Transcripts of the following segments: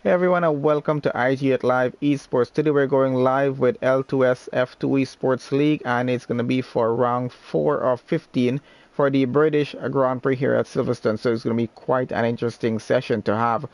Hey everyone, and welcome to IG8Live Esports. Today we're going live with L2S F2 Esports League, and it's going to be for round 4 of 15 for the British Grand Prix here at Silverstone. So it's going to be quite an interesting session to have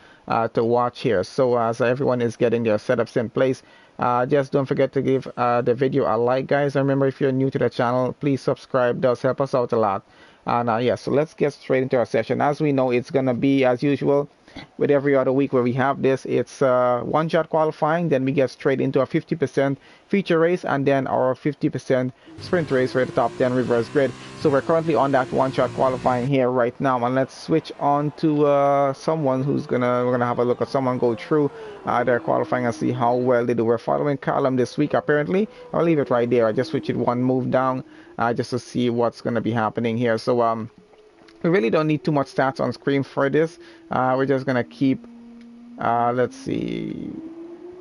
to watch here. So as everyone is getting their setups in place, just don't forget to give the video a like, guys. Remember, if you're new to the channel, please subscribe. It does help us out a lot. And yeah, so let's get straight into our session. As we know, it's going to be, as usual, with every other week where we have this, it's one-shot qualifying, then we get straight into a 50% feature race, and then our 50% sprint race for the top 10 reverse grid. So we're currently on that one-shot qualifying here right now, and let's switch on to someone we're gonna have a look at someone go through their qualifying and see how well they do. We're following Callum this week apparently. I'll leave it right there. I just switch it one move down just to see what's gonna be happening here. So we really don't need too much stats on screen for this. We're just gonna keep, let's see,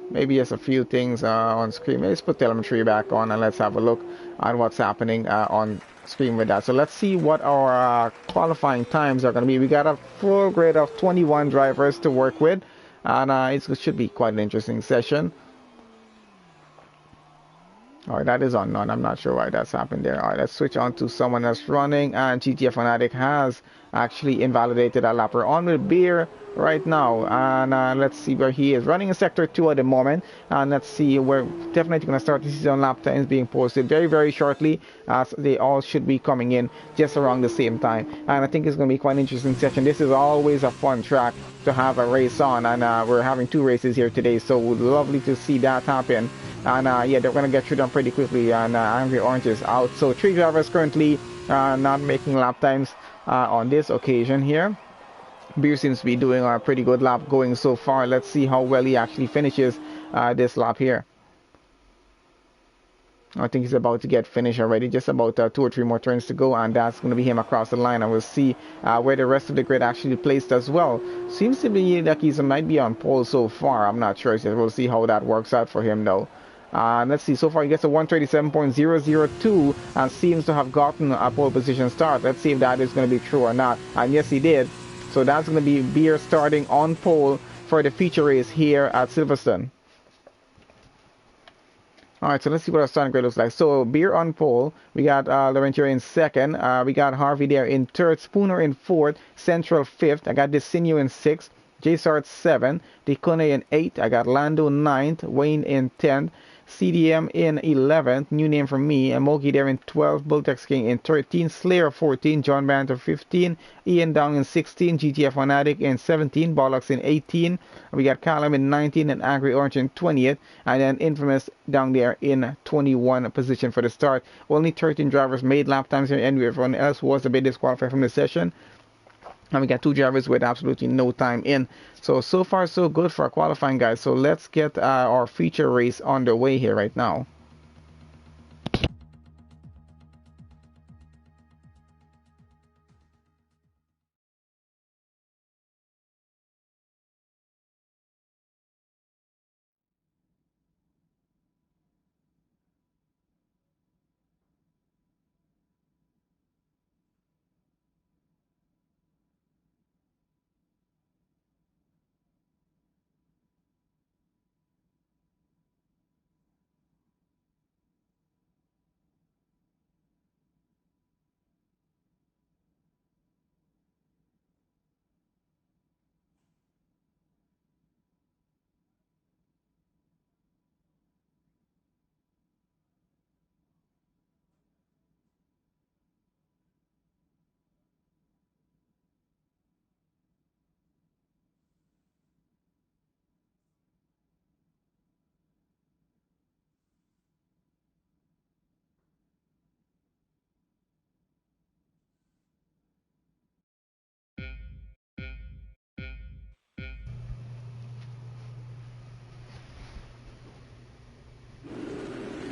maybe just a few things on screen. Let's put telemetry back on and let's have a look at what's happening on screen with that. So let's see what our qualifying times are gonna be. We got a full grid of 21 drivers to work with, and it should be quite an interesting session. Alright, that is on none. I'm not sure why that's happened there. Alright, let's switch on to someone that's running, and GTA Fanatic has actually invalidated a lap. We're on with Beer right now, and let's see where he is. Running in Sector 2 at the moment, and let's see, we're definitely going to start to see some lap times being posted very, very shortly, as they all should be coming in just around the same time. And I think it's going to be quite an interesting session. This is always a fun track to have a race on, and we're having 2 races here today, so lovely to see that happen. And yeah, they're going to get through them pretty quickly, and Angry Orange is out. So 3 drivers currently not making lap times on this occasion here. Beer seems to be doing a pretty good lap going so far. Let's see how well he actually finishes this lap here. I think he's about to get finished already. Just about 2 or 3 more turns to go, and that's going to be him across the line. And we'll see where the rest of the grid actually placed as well. Seems to be like he might be on pole so far. I'm not sure. So we'll see how that works out for him though. Let's see, so far he gets a 137.002 and seems to have gotten a pole position start. Let's see if that is going to be true or not. And yes, he did. So that's going to be Beer starting on pole for the feature race here at Silverstone. Alright, so let's see what our starting grid looks like. So Beer on pole, we got Laurentier in second, we got Harvey there in third, Spooner in fourth, Central fifth, I got Desinio in sixth, JSart 7, Dikone in 8th, I got Lando 9th, Wayne in 10th, CDM in 11th, new name from me, Emogi there in 12th, Bultex King in 13th, Slayer 14, John Banter 15, Ian Down in 16, GTF Fanatic in 17, Bollocks in 18, we got Callum in 19 and Angry Orange in 20th, and then Infamous down there in 21 position for the start. Only 13 drivers made lap times here, and everyone else was a bit disqualified from the session. And we got 2 drivers with absolutely no time in. So far so good for our qualifying, guys. So let's get our feature race underway here right now.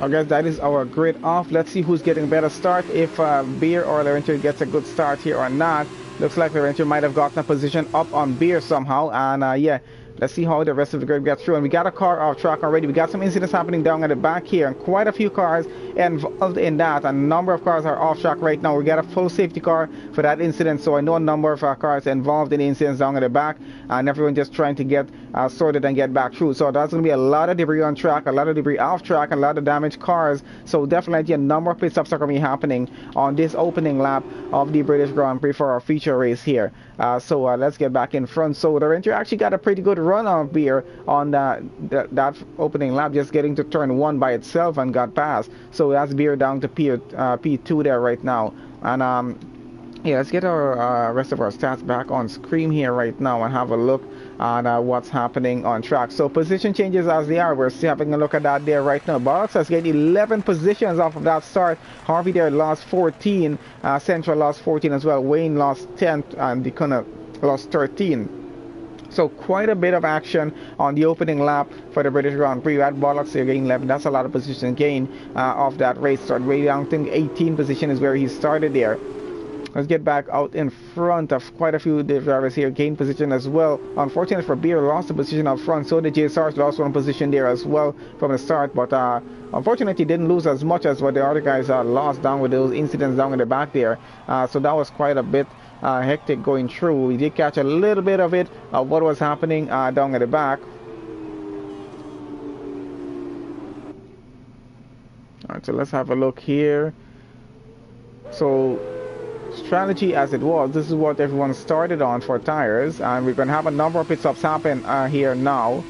Okay, that is our grid off. Let's see who's getting a better start, if Beer or Laurentier gets a good start here or not. Looks like Laurentier might have gotten a position up on Beer somehow, and yeah, Let's see how the rest of the grid gets through. And we got a car off track already. We got some incidents happening down at the back here, and quite a few cars involved in that. A number of cars are off track right now. We got a full safety car for that incident, so I know a number of our cars involved in the incidents down at the back, and everyone just trying to get sorted and get back through. So that's going to be a lot of debris on track, a lot of debris off track, a lot of damaged cars. So definitely a number of pit stops are going to be happening on this opening lap of the British Grand Prix for our feature race here. So let's get back in front. So the Renter actually got a pretty good run on Beer on that opening lap, just getting to turn 1 by itself and got past. So that's Beer down to P2 there right now. And yeah, let's get our rest of our stats back on screen here right now and have a look at what's happening on track. So position changes as they are. We're still having a look at that there right now. Bollocks has gained 11 positions off of that start. Harvey there lost 14. Central lost 14 as well. Wayne lost 10 and Decona lost 13. So quite a bit of action on the opening lap for the British Grand Prix. At Bollocks here gaining 11. That's a lot of position gain off that race start. Way down, I think 18 position is where he started there. Let's get back out in front of quite a few drivers here. Gain position as well. Unfortunately for Beer, lost the position up front. So did J Sarge, lost one position there as well from the start. But unfortunately didn't lose as much as what the other guys lost down with those incidents down in the back there. So that was quite a bit hectic going through. We did catch a little bit of it, what was happening down at the back. Alright, so let's have a look here. So strategy as it was, this is what everyone started on for tires, and we're going to have a number of pit stops happen here now.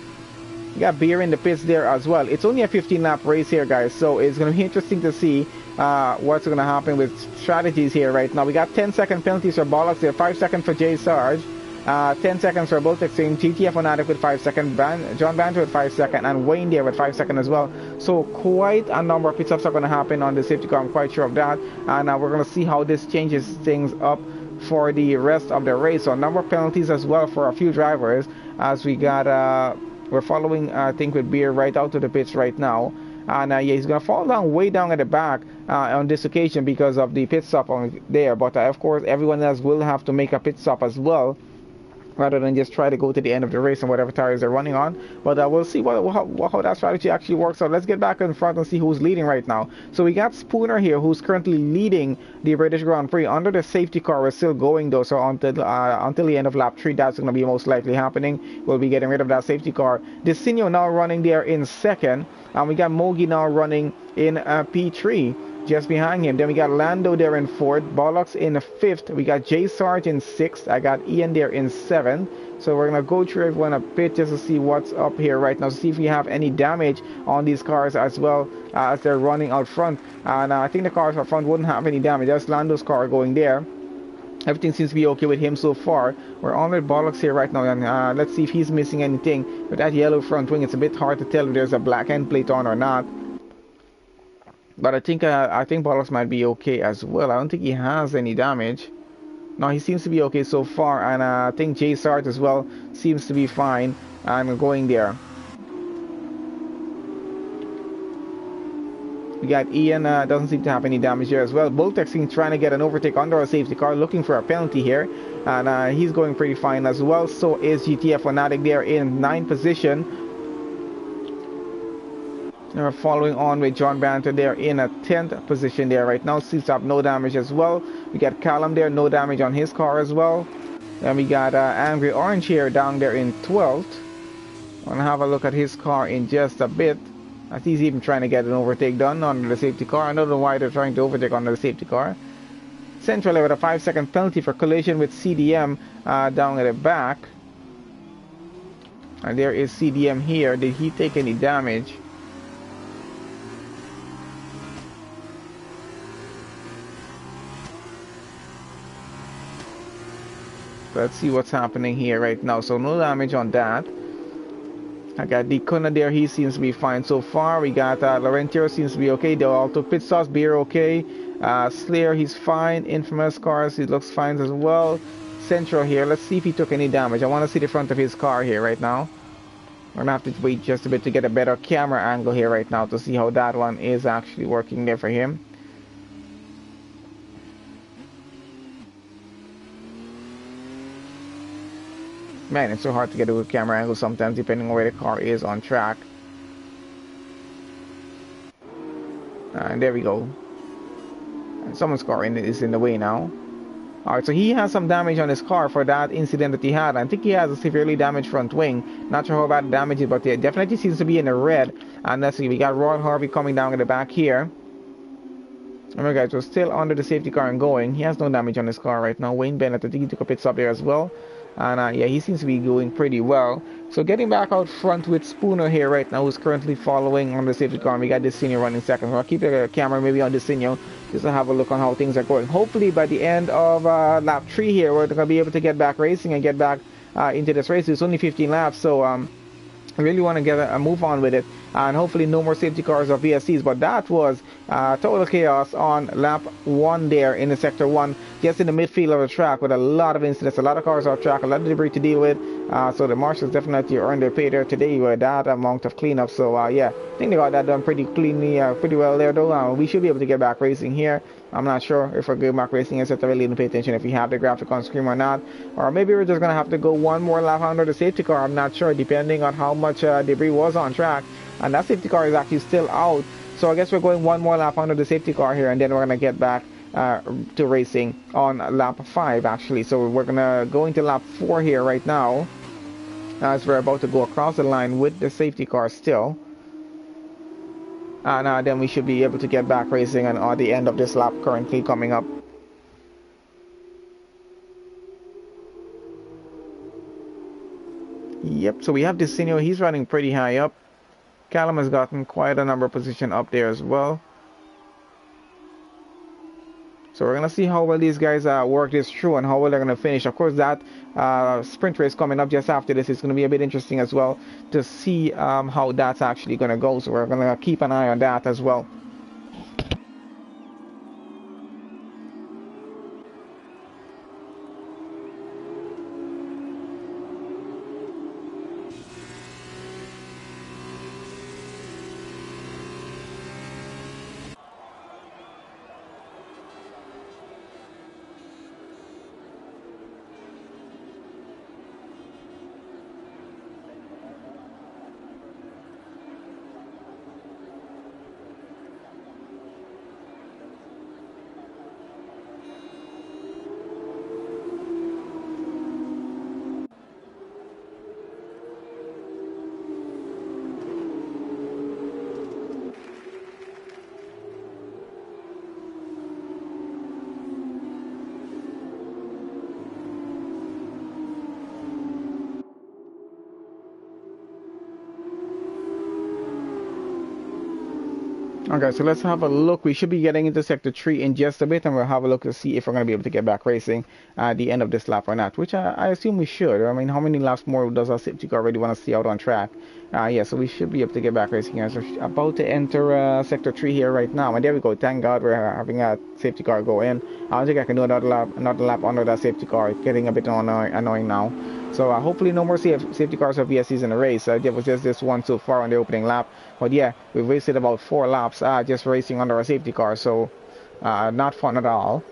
We got Beer in the pits there as well. It's only a 15 lap race here, guys, so it's going to be interesting to see what's going to happen with strategies here right now. We got 10-second penalties for Bollocks there, 5 seconds for J Sarge, 10 seconds for both Extreme, GTF Fanatic with 5 seconds, John Banter with 5 seconds, and Wayne there with 5 seconds as well. So quite a number of pit stops are going to happen on the safety car, I'm quite sure of that. And we're going to see how this changes things up for the rest of the race. So a number of penalties as well for a few drivers, as we got, we're following, I think, with Beer right out to the pits right now. And yeah, he's going to fall down way down at the back on this occasion because of the pit stop on there. But of course, everyone else will have to make a pit stop as well, rather than just try to go to the end of the race on whatever tires they're running on. But we'll see how that strategy actually works out. Let's get back in front and see who's leading right now. So we got Spooner here, who's currently leading the British Grand Prix under the safety car. We're still going though, so until the end of lap 3, that's going to be most likely happening. We'll be getting rid of that safety car. Desinio now running there in second, and we got Mogi now running in P3. Just behind him. Then we got Lando there in 4th, Bollocks in 5th, we got J Sarge in 6th, I got Ian there in 7th. So we're going to go through everyone a bit just to see what's up here right now, to see if we have any damage on these cars as well as they're running out front. And I think the cars out front wouldn't have any damage. That's Lando's car going there. Everything seems to be okay with him so far. We're on with Bollocks here right now, and let's see if he's missing anything. With that yellow front wing, it's a bit hard to tell if there's a black end plate on or not. But I think Bollocks might be okay as well. I don't think he has any damage. No, he seems to be okay so far. And I think J Sarge as well seems to be fine and going there. We got Ian, doesn't seem to have any damage here as well. Boltex trying to get an overtake under our safety car, looking for a penalty here. And he's going pretty fine as well. So is GTF Fanatic there in 9th position. We're following on with John Banter there in a 10th position there right now. Seems to have no damage as well. We got Callum there, no damage on his car as well. Then we got Angry Orange here down there in 12th. I'm going to have a look at his car in just a bit. I think he's even trying to get an overtake done under the safety car. I don't know why they're trying to overtake under the safety car. Central with a 5-second penalty for collision with CDM down at the back. And there is CDM here. Did he take any damage? Let's see what's happening here right now. So no damage on that. I got Decona there. He seems to be fine so far. We got Laurentio seems to be okay. They all took pit stops. Beer okay. Slayer, he's fine. Infamous Cars, he looks fine as well. Central here. Let's see if he took any damage. I want to see the front of his car here right now. We're gonna have to wait just a bit to get a better camera angle here right now to see how that one is actually working there for him. Man, it's so hard to get a good camera angle sometimes depending on where the car is on track. And there we go. And someone's car is in the way now. Alright, so he has some damage on his car for that incident that he had. I think he has a severely damaged front wing. Not sure how bad the damage is, but it definitely seems to be in the red. And let's see, we got Roy Harvey coming down in the back here. Alright guys, we're still under the safety car and going. He has no damage on his car right now. Wayne Bennett, I think he took a pit stop there as well. And yeah, he seems to be doing pretty well. So getting back out front with Spooner here right now, who's currently following on the safety car. And we got Desinio running second. I'll keep the camera maybe on Desinio just to have a look on how things are going. Hopefully by the end of lap 3 here, we're going to be able to get back racing and get back into this race. It's only 15 laps, so I really want to get a move on with it. And hopefully no more safety cars or VSCs. But that was total chaos on lap 1 there in the sector 1, just in the midfield of the track with a lot of incidents, a lot of cars off track, a lot of debris to deal with. So the marshals definitely earned their pay there today with that amount of cleanup. So yeah, I think they got that done pretty cleanly, pretty well there though. We should be able to get back racing here. I'm not sure if we're good back racing, except I really didn't pay attention if we have the graphic on screen or not. Or maybe we're just going to have to go one more lap under the safety car. I'm not sure, depending on how much debris was on track. And that safety car is actually still out. So I guess we're going one more lap under the safety car here, and then we're going to get back to racing on lap 5 actually. So we're going to go into lap 4 here right now, as we're about to go across the line with the safety car still. And then we should be able to get back racing on the end of this lap currently coming up. Yep, so we have Desinio. He's running pretty high up. Callum has gotten quite a number of position up there as well. So we're going to see how well these guys work this through and how well they're going to finish. Of course, that sprint race coming up just after this is going to be a bit interesting as well to see how that's actually going to go. So we're going to keep an eye on that as well. Okay, so let's have a look. We should be getting into sector 3 in just a bit, and we'll have a look to see if we're going to be able to get back racing at the end of this lap or not, which I assume we should. I mean, how many laps more does our safety car already want to see out on track? Yeah, so we should be able to get back racing here. So we're about to enter sector 3 here right now, and there we go. Thank God we're having a safety car go in. I don't think I can do another lap under that safety car. It's getting a bit annoying now. So hopefully no more safety cars or VSCs in the race. There was just this one so far on the opening lap. But yeah, we've wasted about 4 laps just racing under a safety car. So not fun at all.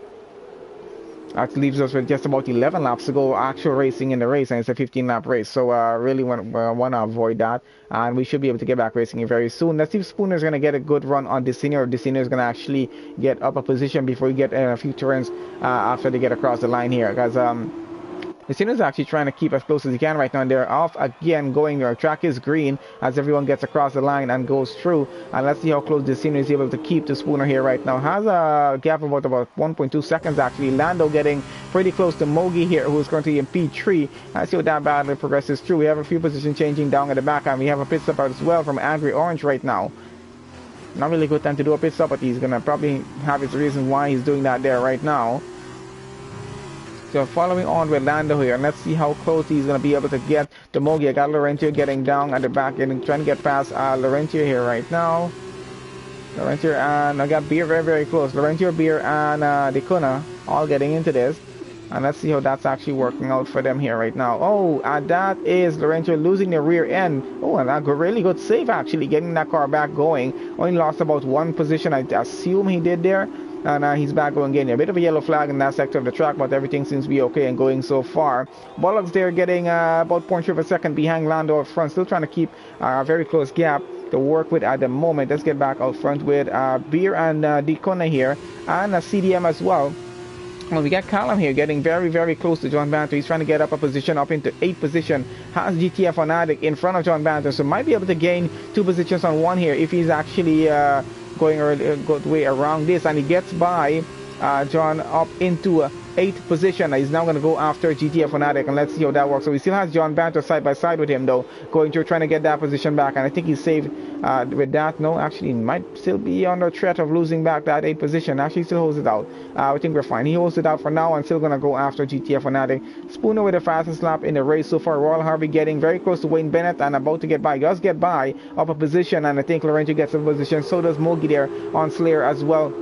That leaves us with just about 11 laps to go actual racing in the race, and it's a 15-lap race. So really want to avoid that, and we should be able to get back racing very soon. Let's see if Spooner's going to get a good run on Desinio, or Desinio is going to actually get up a position before we get a few turns after they get across the line here, because Desinio is actually trying to keep as close as he can right now, and they're off again going. Their track is green as everyone gets across the line and goes through. And let's see how close Desinio is able to keep to Spooner here right now. Has a gap of about 1.2 seconds actually. Lando getting pretty close to Mogi here, who's currently in P3. Let's see what that battle progresses through. We have a few position changing down at the back, and we have a pit stop out as well from Angry Orange right now. Not really good time to do a pit stop, but he's gonna probably have his reason why he's doing that there right now. So following on with Lando here, and let's see how close he's going to be able to get to Mogi. I got Laurentio getting down at the back, trying to get past Laurentio here right now. Laurentio and I got Beer very close. Laurentio, Beer, and Decuna all getting into this. And let's see how that's actually working out for them here right now. Oh, and that is Laurentio losing the rear end. Oh, and that really good save actually, getting that car back going. Only lost about 1 position, I assume he did there. And he's back going again. A bit of a yellow flag in that sector of the track, but everything seems to be okay and going so far. Bollocks there getting about 0.3 of a second behind Lando up front, still trying to keep a very close gap to work with at the moment. Let's get back out front with Beer and Dikona here, and CDM as well. Well, we got Callum here getting very, very close to John Banter. He's trying to get up a position, up into 8th position. Has GTF Fanatic in front of John Banter, so might be able to gain 2 positions on 1 here if he's actually going a good way around this. And he gets by John up into 8th position. He's now going to go after GTF Fanatic, and let's see how that works. So we still have John Banter side by side with him, though, going through trying to get that position back. And I think he's saved with that. No, actually, he might still be under threat of losing back that 8th position. Actually, still holds it out. I think we're fine. He holds it out for now, and still going to go after GTF Fanatic. Spooner with the fastest lap in the race so far. Royal Harvey getting very close to Wayne Bennett and about to get by. He does get by up a position, and I think Laurenti gets a position. So does Mogi there on Slayer as well.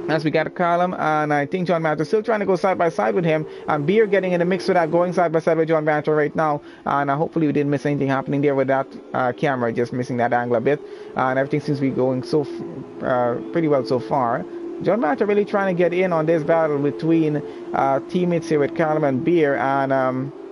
As we got a column, and I think John Banter still trying to go side by side with him, and Beer getting in the mix with that, going side by side with John Banter right now. And hopefully we didn't miss anything happening there with that camera, just missing that angle a bit, and everything seems to be going so pretty well so far. John Banter really trying to get in on this battle between teammates here with Callum and Beer, and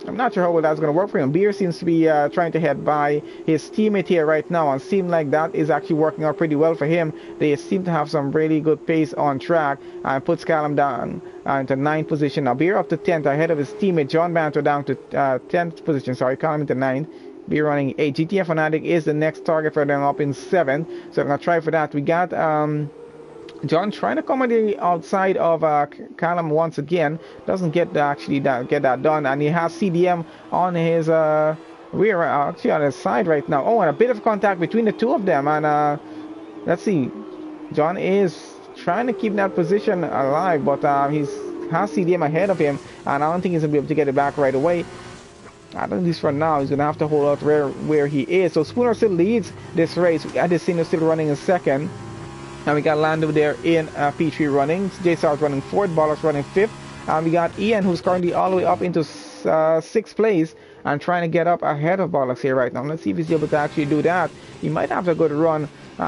I'm not sure how well that's going to work for him. Beer seems to be trying to head by his teammate here right now, and seems like that is actually working out pretty well for him. They seem to have some really good pace on track, and puts Callum down into 9th position. Now Beer up to 10th ahead of his teammate John Banter down to 10th position. Sorry, Callum into 9th. Beer running 8. GTF Fanatic is the next target for them up in 7th, so I'm going to try for that. We got John trying to come on the outside of Callum once again. Doesn't get that done, and he has CDM on his rear, actually on his side right now. Oh, and a bit of contact between the two of them, and let's see. John is trying to keep that position alive, but he's has CDM ahead of him, and I don't think he's going to be able to get it back right away. At least for now, he's going to have to hold out where he is. So Spooner still leads this race. Adesina still running in 2nd. And we got Lando there in P3 running. JSR's running 4th. Bollocks running 5th. And we got Ian, who's currently all the way up into 6th place and trying to get up ahead of Bollocks here right now. Let's see if he's able to actually do that. He might have a good run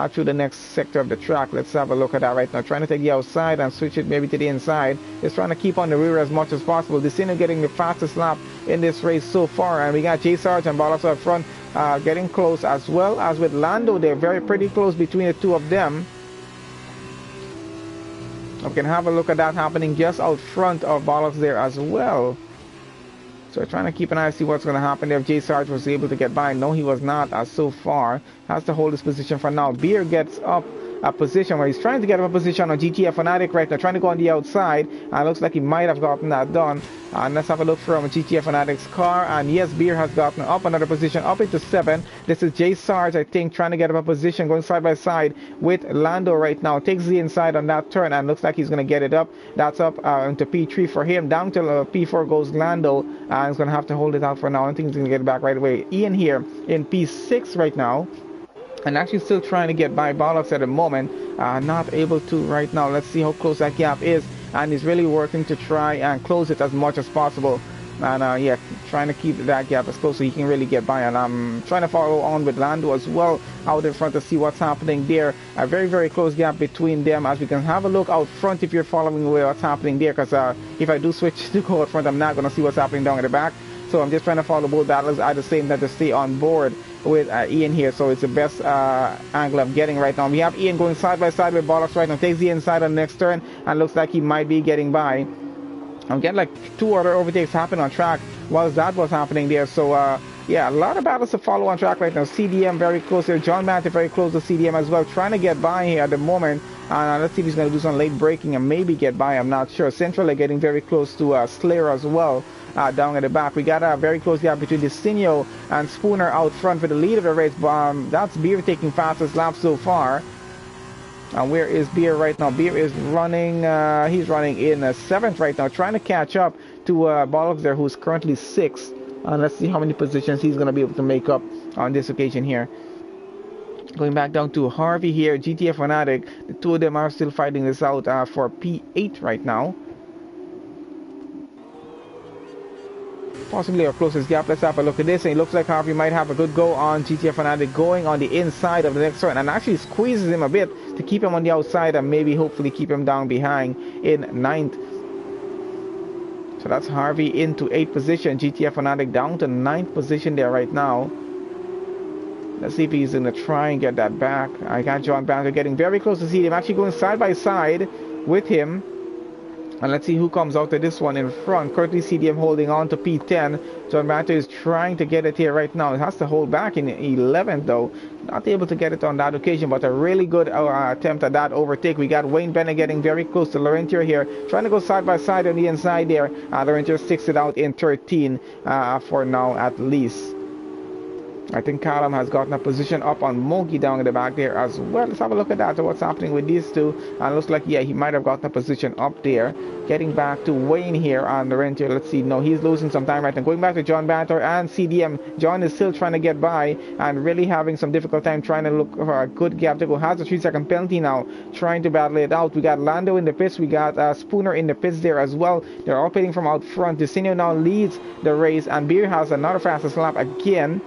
through the next sector of the track. Let's have a look at that right now. Trying to take the outside and switch it maybe to the inside. Just trying to keep on the rear as much as possible. Desina getting the fastest lap in this race so far. And we got J Sarge and Bollocks up front getting close, as well as with Lando. They're very pretty close between the two of them. We can have a look at that happening just out front of Bollocks there as well. So trying to keep an eye to see what's going to happen there. If J Sarge was able to get by. No, he was not so far. Has to hold his position for now. Beer gets up a position where he's trying to get up a position on GTF Fanatic right now, trying to go on the outside, and looks like he might have gotten that done. And let's have a look from GTF Fanatic's car, and yes, Beer has gotten up another position, up into 7. This is J Sarge, I think, trying to get up a position, going side by side with Lando right now. Takes the inside on that turn, and looks like he's going to get it up. That's up into P3 for him. Down to P4 goes Lando, and he's going to have to hold it out for now. I don't think he's going to get it back right away. Ian here in P6 right now, and actually still trying to get by Bollocks at the moment. Not able to right now. Let's see how close that gap is, and he's really working to try and close it as much as possible. And yeah, trying to keep that gap as close so he can really get by. And I'm trying to follow on with Lando as well out in front to see what's happening there. A very, very close gap between them, as we can have a look out front if you're following what's happening there, because if I do switch to go out front, I'm not going to see what's happening down at the back. So I'm just trying to follow both battles at the same time to stay on board with Ian here. So it's the best angle I'm getting right now. We have Ian going side by side with Bollocks right now. Takes the inside on the next turn and looks like he might be getting by. I'm getting like 2 other overtakes happen on track whilst that was happening there. So yeah, a lot of battles to follow on track right now. CDM very close here. John Banter very close to CDM as well. Trying to get by here at the moment. Let's see if he's going to do some late braking and maybe get by. I'm not sure. Central are getting very close to Slayer as well. Down at the back, we got a very close gap between Desinio and Spooner out front for the lead of the race. That's Beer taking fastest lap so far. And where is Beer right now? Beer is running, he's running in 7th right now, trying to catch up to Bollocks there, who's currently 6th. Let's see how many positions he's going to be able to make up on this occasion here. Going back down to Harvey here, GTF Fanatic. The two of them are still fighting this out for P8 right now. possibly our closest gap. Let's have a look at this, and it looks like Harvey might have a good go on GTF Fanatic going on the inside of the next turn and actually squeezes him a bit to keep him on the outside and maybe hopefully keep him down behind in 9th. So that's Harvey into 8th position, GTF Fanatic down to 9th position there right now. Let's see if he's going to try and get that back. I got John Banter getting very close to see him, actually going side by side with him. And let's see who comes out to this one in front. Currently CDM holding on to P10. John Banter is trying to get it here right now. It has to hold back in 11th though. Not able to get it on that occasion, but a really good attempt at that overtake. We got Wayne Bennett getting very close to Laurentier here. Trying to go side by side on the inside there. Laurentier sticks it out in 13 for now at least. I think Callum has gotten a position up on Mogi down in the back there as well. Let's have a look at that, what's happening with these two. And it looks like, yeah, he might have gotten a position up there. Getting back to Wayne here on the Rentier. Let's see. No, he's losing some time right now. Going back to John Banter and CDM. John is still trying to get by and really having some difficult time trying to look for a good gap to go. Has a 3-second penalty now. Trying to battle it out. We got Lando in the pits. We got Spooner in the pits there as well. They're all pitting from out front. Desinio now leads the race. And Beer has another fastest lap again.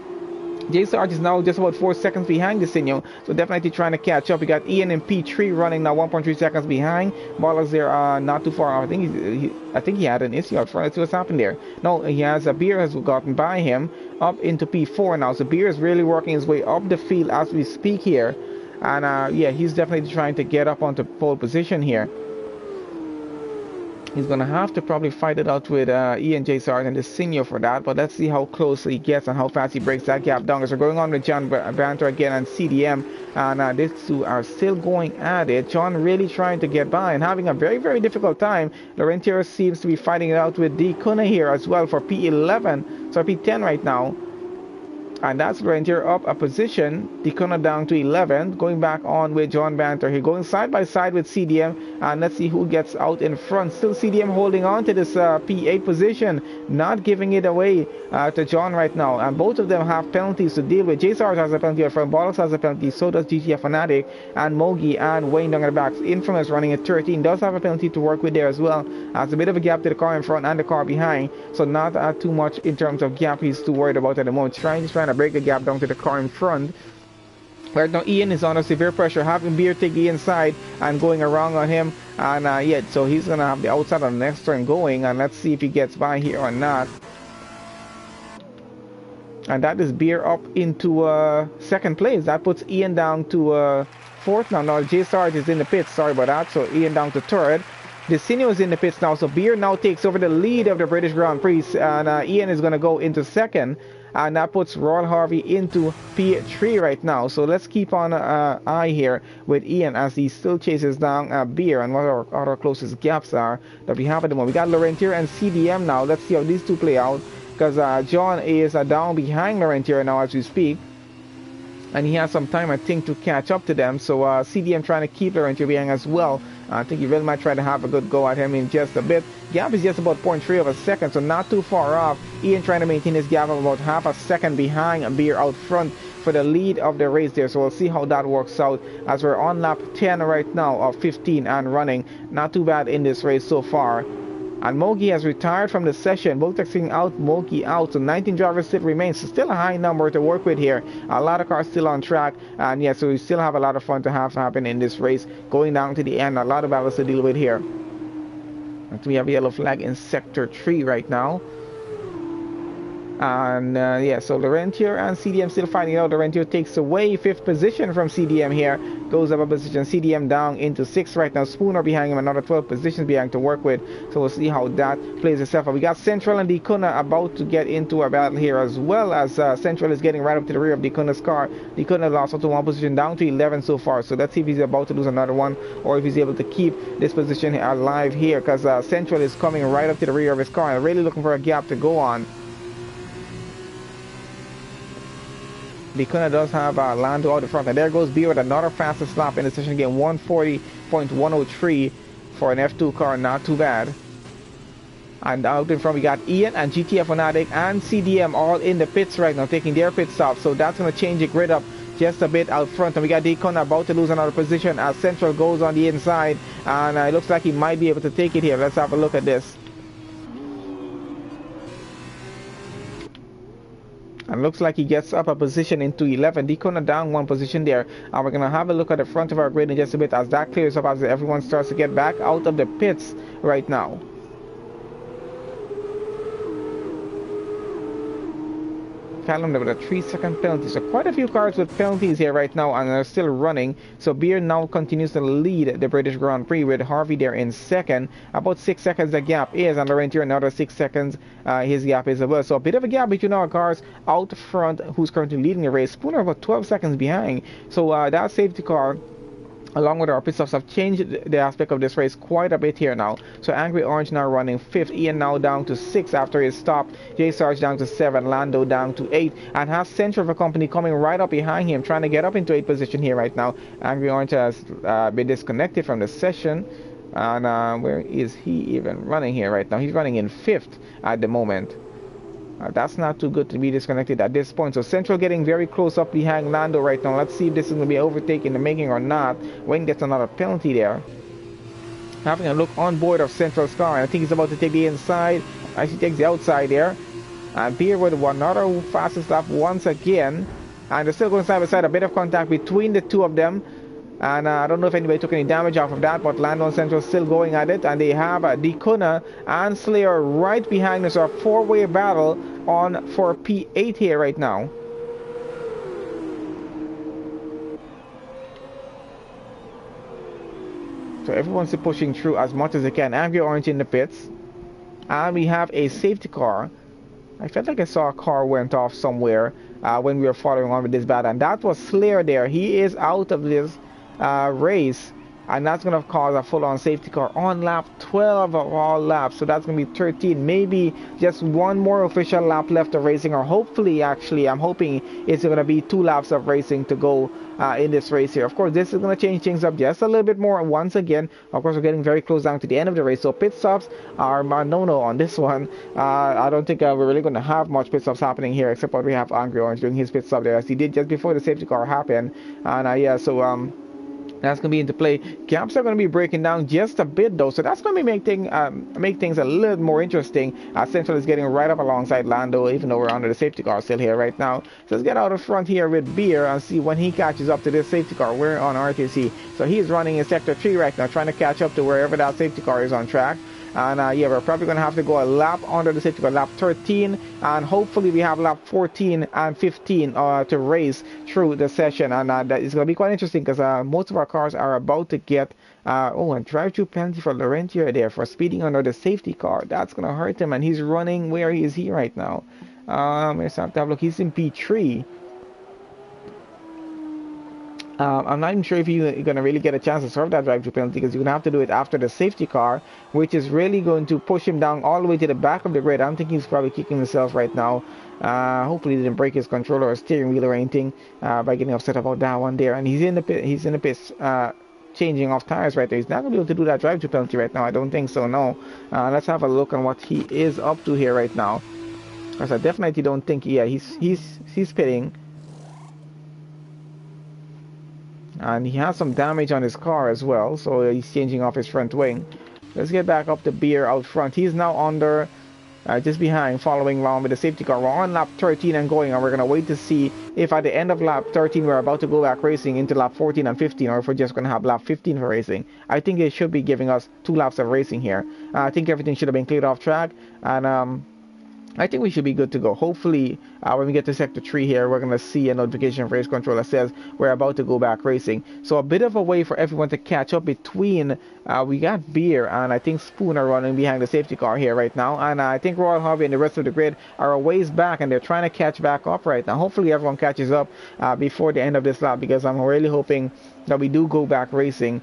J Sarge is now just about 4 seconds behind Desinio, so definitely trying to catch up. We got Ian and P3 running now 1.3 seconds behind. Ballers there not too far off. I think he had an issue out front. Let's see what's happened there. No, he has a Beer has gotten by him up into P4 now. So Beer is really working his way up the field as we speak here, and yeah, he's definitely trying to get up onto pole position here. He's going to have to probably fight it out with Ian J. Sarge and the senior for that. But let's see how close he gets and how fast he breaks that gap down. As we're going on with John Banter again and CDM. And these two are still going at it. John really trying to get by and having a very, very difficult time. Laurentier seems to be fighting it out with D. Kuna here as well for P11. So P10 right now. And that's Laurentier up a position. Dicona down to 11. Going back on with John Banter here. Going side by side with CDM. And let's see who gets out in front. Still CDM holding on to this P8 position. Not giving it away to John right now. And both of them have penalties to deal with. JSR has a penalty up front. Bollocks has a penalty. So does GTF Fanatic. And Mogi and Wayne down at the back. Infamous running at 13. Does have a penalty to work with there as well. Has a bit of a gap to the car in front and the car behind. So not too much in terms of gap he's too worried about at the moment. Trying to break the gap down to the car in front. Right now Ian is under severe pressure, having Beer take the inside and going around on him, and yeah, so he's gonna have the outside on the next turn going, and let's see if he gets by here or not. And that is Beer up into second place. That puts Ian down to fourth now. Now J Sarge is in the pits, sorry about that, so Ian down to third. Desinio is in the pits now, so Beer now takes over the lead of the British Grand Prix, and Ian is going to go into second, and that puts Royal Harvey into P3 right now. So let's keep on an eye here with Ian as he still chases down Beer and what our closest gaps are that we have at the moment. We got Laurentier and CDM now. Let's see how these two play out, because John is down behind Laurentier now as we speak. And he has some time, I think, to catch up to them. So CDM trying to keep Laurentier behind as well. I think he really might try to have a good go at him in just a bit. Gap is just about 0.3 of a second, so not too far off. Ian trying to maintain his gap of about half a second behind Beer out front for the lead of the race there. So we'll see how that works out as we're on lap 10 right now of 15 and running. Not too bad in this race so far. And Mogi has retired from the session. Both texting out, Mogi out. So 19 drivers still remains. So still a high number to work with here. A lot of cars still on track. And yeah, so we still have a lot of fun to have happen in this race. Going down to the end. A lot of battles to deal with here. And we have a yellow flag in sector 3 right now. And yeah, so Laurentier and CDM still fighting out. Laurentier takes away 5th position from CDM here. Goes up a position. CDM down into 6th right now. Spooner behind him. Another 12 positions behind to work with. So we'll see how that plays itself out. We got Central and Dicuna about to get into a battle here, as well as Central is getting right up to the rear of Dicuna's car. Dicuna lost out to 1 position, down to 11 so far. So let's see if he's about to lose another one, or if he's able to keep this position alive here, because Central is coming right up to the rear of his car and really looking for a gap to go on. Dicuna does have Lando out the front, and there goes Beer with another fastest lap in the session again, 140.103 for an F2 car, not too bad. And out in front we got Ian and GTF Fanatic and CDM all in the pits right now, taking their pit stop, so that's going to change the grid up just a bit out front. And we got Dicuna about to lose another position as Central goes on the inside, and it looks like he might be able to take it here. Let's have a look at this. And looks like he gets up a position into 11. Decona down one position there. And we're going to have a look at the front of our grid in just a bit as that clears up, as everyone starts to get back out of the pits right now. Callum with a 3-second penalty. So quite a few cars with penalties here right now, and they're still running. So Beer now continues to lead the British Grand Prix with Harvey there in second. About 6 seconds the gap is, and Laurentier another 6 seconds his gap is as well. So a bit of a gap between our cars out front, who's currently leading the race. Spooner about 12 seconds behind. So that safety car, along with our pit stops, have changed the aspect of this race quite a bit here now. So Angry Orange now running 5th, Ian now down to 6 after his stop, J Sarge down to 7, Lando down to 8, and has Central of a company coming right up behind him, trying to get up into 8th position here right now. Angry Orange has been disconnected from the session, and where is he even running here right now? He's running in 5th at the moment. That's not too good to be disconnected at this point. So Central getting very close up behind Lando right now. Let's see if this is going to be overtaken in the making or not. Wayne gets another penalty there. Having a look on board of Central's car, and I think he's about to take the inside. Actually takes the outside there. And Beer with another fastest lap once again. And they're still going side by side. A bit of contact between the two of them. And I don't know if anybody took any damage off of that, but Lando and Central still going at it. And they have Decuna and Slayer right behind us. So a 4-way battle on for P8 here right now. So everyone's still pushing through as much as they can. Angry Orange in the pits. And we have a safety car. I felt like I saw a car went off somewhere when we were following on with this battle. And that was Slayer there. He is out of this race, and that's going to cause a full-on safety car on lap 12 of all laps. So that's going to be 13, maybe just one more official lap left of racing, or hopefully, actually, I'm hoping it's going to be 2 laps of racing to go in this race here. Of course, this is going to change things up just a little bit more once again. Of course, we're getting very close down to the end of the race, so pit stops are no on this one. I don't think we're really going to have much pit stops happening here, except what we have Angry Orange doing his pit stop there, as he did just before the safety car happened. And yeah, so that's going to be into play. Gaps are going to be breaking down just a bit though, so that's going to make things a little more interesting. Central is getting right up alongside Lando, even though we're under the safety car still here right now. So let's get out of front here with Beer and see when he catches up to this safety car. We're on RTC, so he's running in sector 3 right now, trying to catch up to wherever that safety car is on track. And yeah, we're probably going to have to go a lap under the safety car, lap 13, and hopefully we have lap 14 and 15 to race through the session. And that is going to be quite interesting, because most of our cars are about to get a drive-through penalty for Laurentier there for speeding under the safety car. That's going to hurt him, and he's running. Where is he right now? Let's have to have a look. He's in P3. I'm not even sure if you're going to really get a chance to serve that drive-through penalty, because you're going to have to do it after the safety car, which is really going to push him down all the way to the back of the grid. I'm thinking he's probably kicking himself right now. Hopefully he didn't break his controller or steering wheel or anything by getting upset about that one there. And he's in the pit. He's in the pits, changing off tires right there. He's not going to be able to do that drive-through penalty right now. I don't think so, no. Let's have a look on what he is up to here right now, because I definitely don't think, yeah, he's pitting. And he has some damage on his car as well, so he's changing off his front wing. Let's get back up to Beer out front. He's now under, just behind, following along with the safety car. We're on lap 13 and going, and we're going to wait to see if at the end of lap 13 we're about to go back racing into lap 14 and 15, or if we're just going to have lap 15 for racing. I think they should be giving us 2 laps of racing here. I think everything should have been cleared off track, and I think we should be good to go. Hopefully, when we get to sector 3 here, we're going to see a notification from race control that says we're about to go back racing. So a bit of a way for everyone to catch up between, we got Beer and I think Spooner running behind the safety car here right now. And I think Royal Harvey and the rest of the grid are a ways back, and they're trying to catch back up right now. Hopefully everyone catches up before the end of this lap, because I'm really hoping that we do go back racing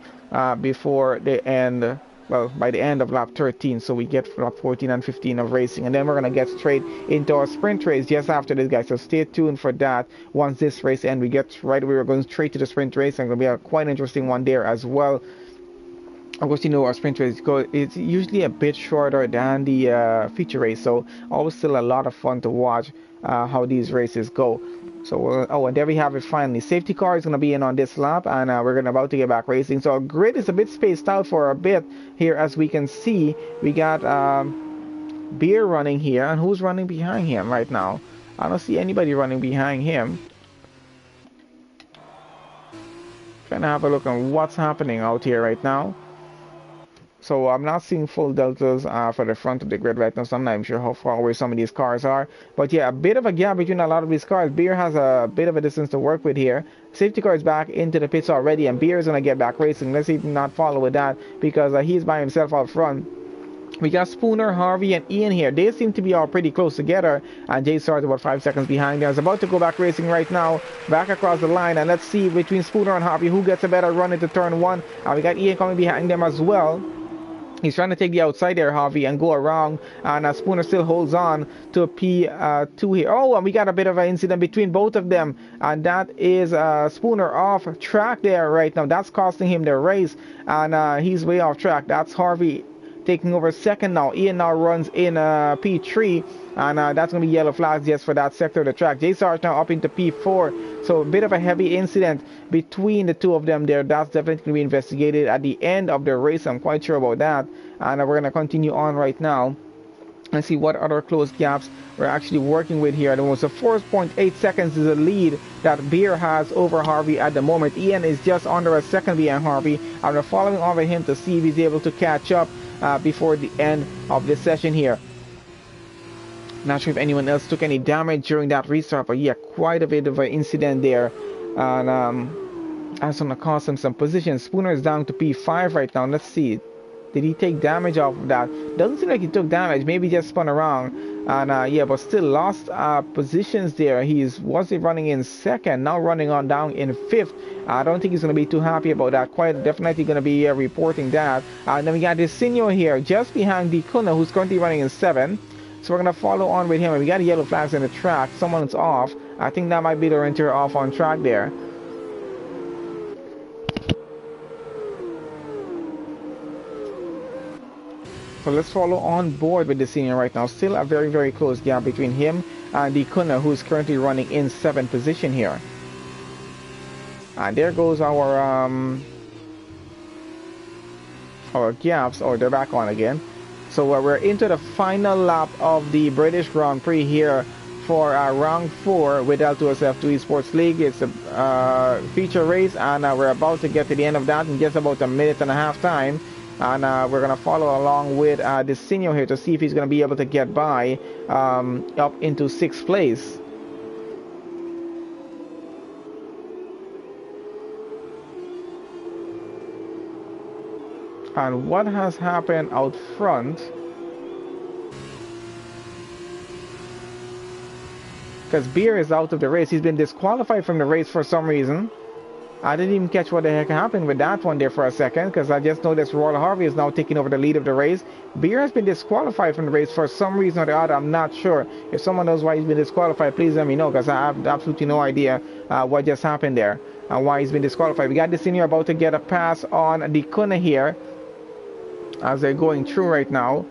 before the end. Well, by the end of lap 13, so we get lap 14 and 15 of racing, and then we're going to get straight into our sprint race just after this, guys. So stay tuned for that. Once this race ends, we get right away, we're going straight to the sprint race, and it's going to be a quite interesting one there as well. Of course, you know, our sprint race it's usually a bit shorter than the feature race, so always still a lot of fun to watch how these races go. So, and there we have it finally. Safety car is going to be in on this lap, and we're about to get back racing. So our grid is a bit spaced out for a bit here, as we can see. We got Beer running here, and who's running behind him right now? I don't see anybody running behind him. Trying to have a look on what's happening out here right now. So I'm not seeing full deltas for the front of the grid right now, so I'm not even sure how far away some of these cars are. But yeah, a bit of a gap between a lot of these cars. Beer has a bit of a distance to work with here. Safety car is back into the pits already, and Beer is going to get back racing. Let's see if he not follow with that, because he's by himself out front. We got Spooner, Harvey, and Ian here. They seem to be all pretty close together, and Jay started about 5 seconds behind them. He's about to go back racing right now, back across the line, and let's see between Spooner and Harvey who gets a better run into turn 1. And we got Ian coming behind them as well. He's trying to take the outside there, Harvey, and go around, and Spooner still holds on to a P2 here. Oh, and we got a bit of an incident between both of them, and that is Spooner off track there right now. That's costing him the race, and he's way off track. That's Harvey taking over second now. Ian now runs in P3, and that's going to be yellow flags just for that sector of the track. J Sarge now up into P4, so a bit of a heavy incident between the two of them there. That's definitely going to be investigated at the end of the race. I'm quite sure about that, and we're going to continue on right now and see what other close gaps we're actually working with here. There was a 4.8 seconds is a lead that Beer has over Harvey at the moment. Ian is just under a second behind Harvey, and we're following over him to see if he's able to catch up before the end of this session here. Not sure if anyone else took any damage during that restart, but yeah, quite a bit of an incident there, and that's gonna cost him some position. Spooner is down to P5 right now. Let's see, did he take damage off of that? Doesn't seem like he took damage. Maybe just spun around, and yeah, but still lost positions there. Was he running in second, now running on down in fifth. I don't think he's going to be too happy about that. Quite definitely going to be reporting that. And then we got this senior here just behind Dikuna, who's currently running in 7. So we're going to follow on with him. And we got yellow flags in the track. Someone's off. I think that might be the renter off on track there. So let's follow on board with the senior right now. Still a very, very close gap between him and Dikuna, who's currently running in 7th position here. And there goes our gaps. Oh, they're back on again. So we're into the final lap of the British Grand Prix here for round 4 with L2S F2 Esports League. It's a feature race, and we're about to get to the end of that in just about a minute and a half time. And we're going to follow along with the senior here to see if he's going to be able to get by up into 6th place. And what has happened out front? Because Beer is out of the race. He's been disqualified from the race for some reason. I didn't even catch what the heck happened with that one there for a second, because I just noticed Royal Harvey is now taking over the lead of the race. Beer has been disqualified from the race for some reason or the other. I'm not sure. If someone knows why he's been disqualified, please let me know, because I have absolutely no idea what just happened there and why he's been disqualified. We got the senior about to get a pass on Dikuna here as they're going through right now.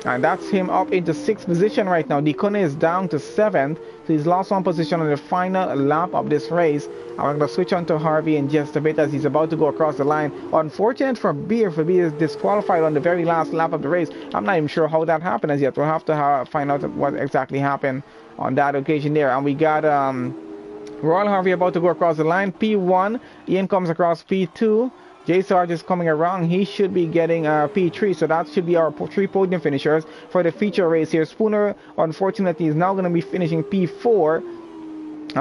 And that's him up into 6th position right now. Dikuna is down to 7th, so he's lost 1 position on the final lap of this race. I'm going to switch on to Harvey in just a bit as he's about to go across the line. Unfortunate for Beer is disqualified on the very last lap of the race. I'm not even sure how that happened as yet. We'll have to find out what exactly happened on that occasion there. And we got Royal Harvey about to go across the line. P1, Ian comes across P2. J Sarge is coming around. He should be getting P3, so that should be our 3 podium finishers for the feature race here. Spooner, unfortunately, is now going to be finishing P4.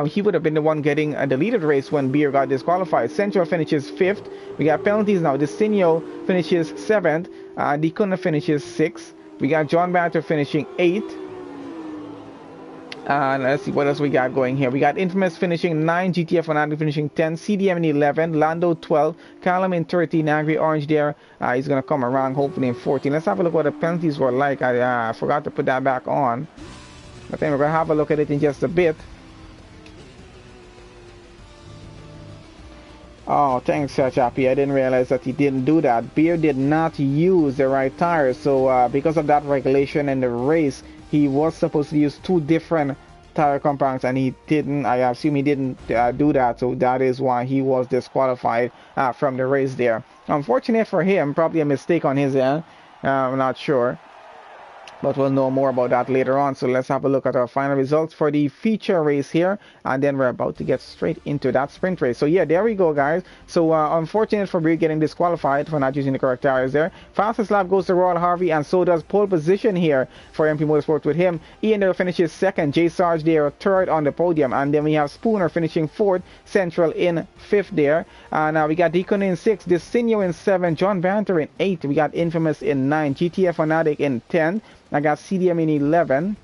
He would have been the one getting the lead of the race when Beer got disqualified. Central finishes 5th. We got penalties now. Desinio finishes 7th. Dikuna finishes 6th. We got John Banter finishing 8th. Let's see what else we got going here. We got Infamous finishing 9, GTF Fanatic finishing 10, CDM in 11, Lando 12, Callum in 13, Angry Orange there. He's going to come around hopefully in 14. Let's have a look what the penalties were like. I forgot to put that back on. But then we're going to have a look at it in just a bit. Oh, thanks, Chappie. I didn't realize that he didn't do that. Beer did not use the right tires. So because of that regulation in the race, he was supposed to use 2 different tire compounds, and he didn't. I assume he didn't do that, so that is why he was disqualified from the race there. Unfortunate for him, probably a mistake on his end. I'm not sure. but we'll know more about that later on. So let's have a look at our final results for the feature race here, and then we're about to get straight into that sprint race. So yeah, there we go, guys. So unfortunate for Prix getting disqualified for not using the correct tires there. Fastest lap goes to Royal Harvey, and so does pole position here for MP Motorsport with him. Ian there finishes second, J Sarge there third on the podium, and then we have Spooner finishing fourth, Central in fifth there. And we got Deacon in sixth, Desinio in seventh, John Banter in eighth, we got Infamous in ninth, GTF Fanatic in 10th, I got CDM in 11,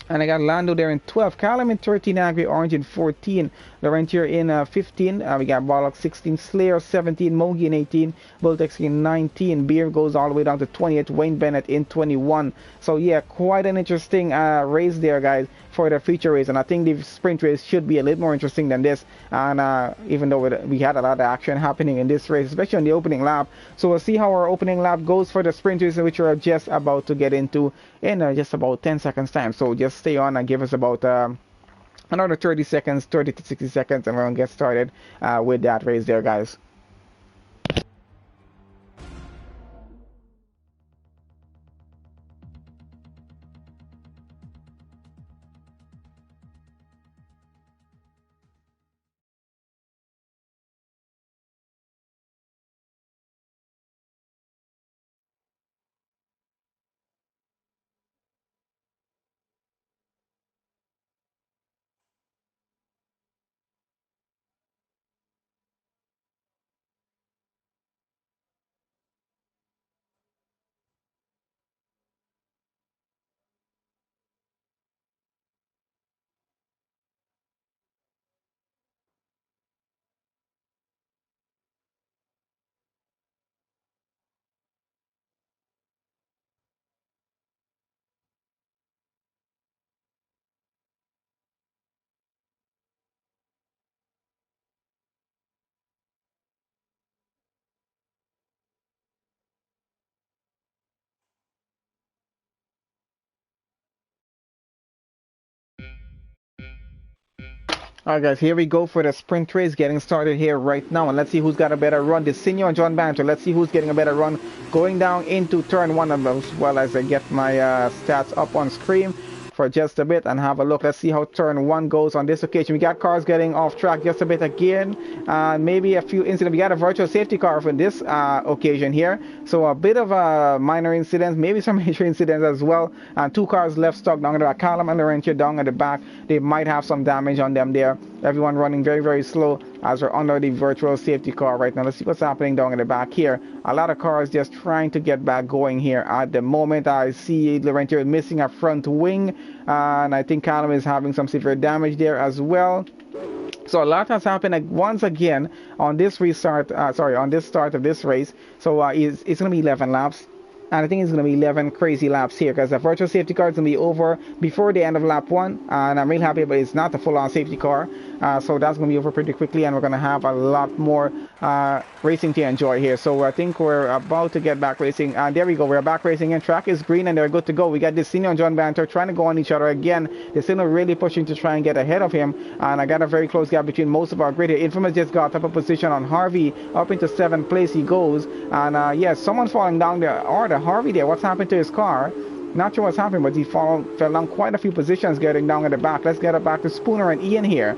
and I got Lando there in 12, Callum in 13, Angry Orange in 14, Laurentier in 15, we got Bollock 16, Slayer 17, Mogi in 18, Bultex in 19, Beer goes all the way down to 20th, Wayne Bennett in 21. So yeah, quite an interesting race there, guys, for the feature race, and I think the sprint race should be a little more interesting than this. And even though we had a lot of action happening in this race, especially on the opening lap, so we'll see how our opening lap goes for the sprint race, which we're just about to get into in just about 10 seconds time. So just stay on and give us about another 30 seconds, 30 to 60 seconds, and we're gonna get started with that race there, guys. Alright, guys, here we go for the sprint race getting started here right now, and let's see who's got a better run, Desinio and John Banter. Let's see who's getting a better run going down into turn one, as well as I get my stats up on screen for just a bit and have a look. Let's see how turn one goes on this occasion. We got cars getting off track just a bit again, maybe a few incidents. We got a virtual safety car for this occasion here, so a bit of a minor incidents, maybe some major incidents as well, and two cars left stuck down at the back. Callum and Laurentier down at the back, they might have some damage on them there. Everyone running very, very slow as we're under the virtual safety car right now. Let's see what's happening down at the back here. A lot of cars just trying to get back going here at the moment. I see Laurentier missing a front wing, and I think Callum is having some severe damage there as well. So a lot has happened once again on this restart, on this start of this race. So it's going to be 11 laps. And I think it's going to be 11 crazy laps here, because the virtual safety car is going to be over before the end of lap 1. And I'm really happy, but it's not a full-on safety car. So that's going to be over pretty quickly, and we're going to have a lot more racing to enjoy here. So I think we're about to get back racing. And there we go. We're back racing, and track is green, and they're good to go. We got Desinio and John Banter trying to go on each other again. Desinio really pushing to try and get ahead of him. And I got a very close gap between most of our grid here. Infamous just got up a position on Harvey. Up into 7th place he goes. And yeah, someone's falling down there. Or the Harvey there. What's happened to his car? Not sure what's happened, but he fell down quite a few positions getting down at the back. Let's get it back to Spooner and Ian here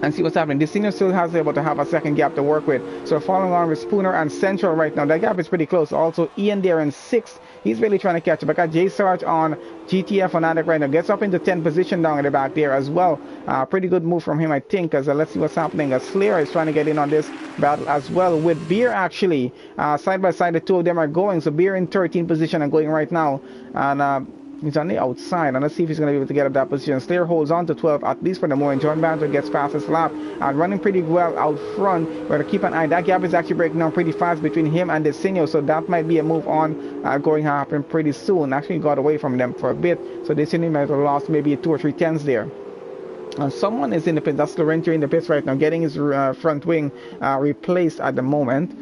and see what's happening. This senior still has able to have a second gap to work with. So following on with Spooner and Central right now. That gap is pretty close. Also Ian there in 6th. He's really trying to catch up. I got J Sarge on GTF Fanatic right now. Gets up into 10th position down at the back there as well. Pretty good move from him, I think, because let's see what's happening. Slayer is trying to get in on this battle as well with Beer, actually. Side by side, the two of them are going. So Beer in 13th position and going right now. And he's on the outside, and let's see if he's going to be able to get up that position. Slayer holds on to 12, at least for the moment. John Banter gets fastest lap and running pretty well out front. We're going to keep an eye. That gap is actually breaking down pretty fast between him and Desinio, so that might be a move on going to happen pretty soon. Actually got away from them for a bit, so Desinio might have lost maybe 2 or 3 tenths there. And someone is in the pit. That's Laurentier in the pits right now, getting his front wing replaced at the moment.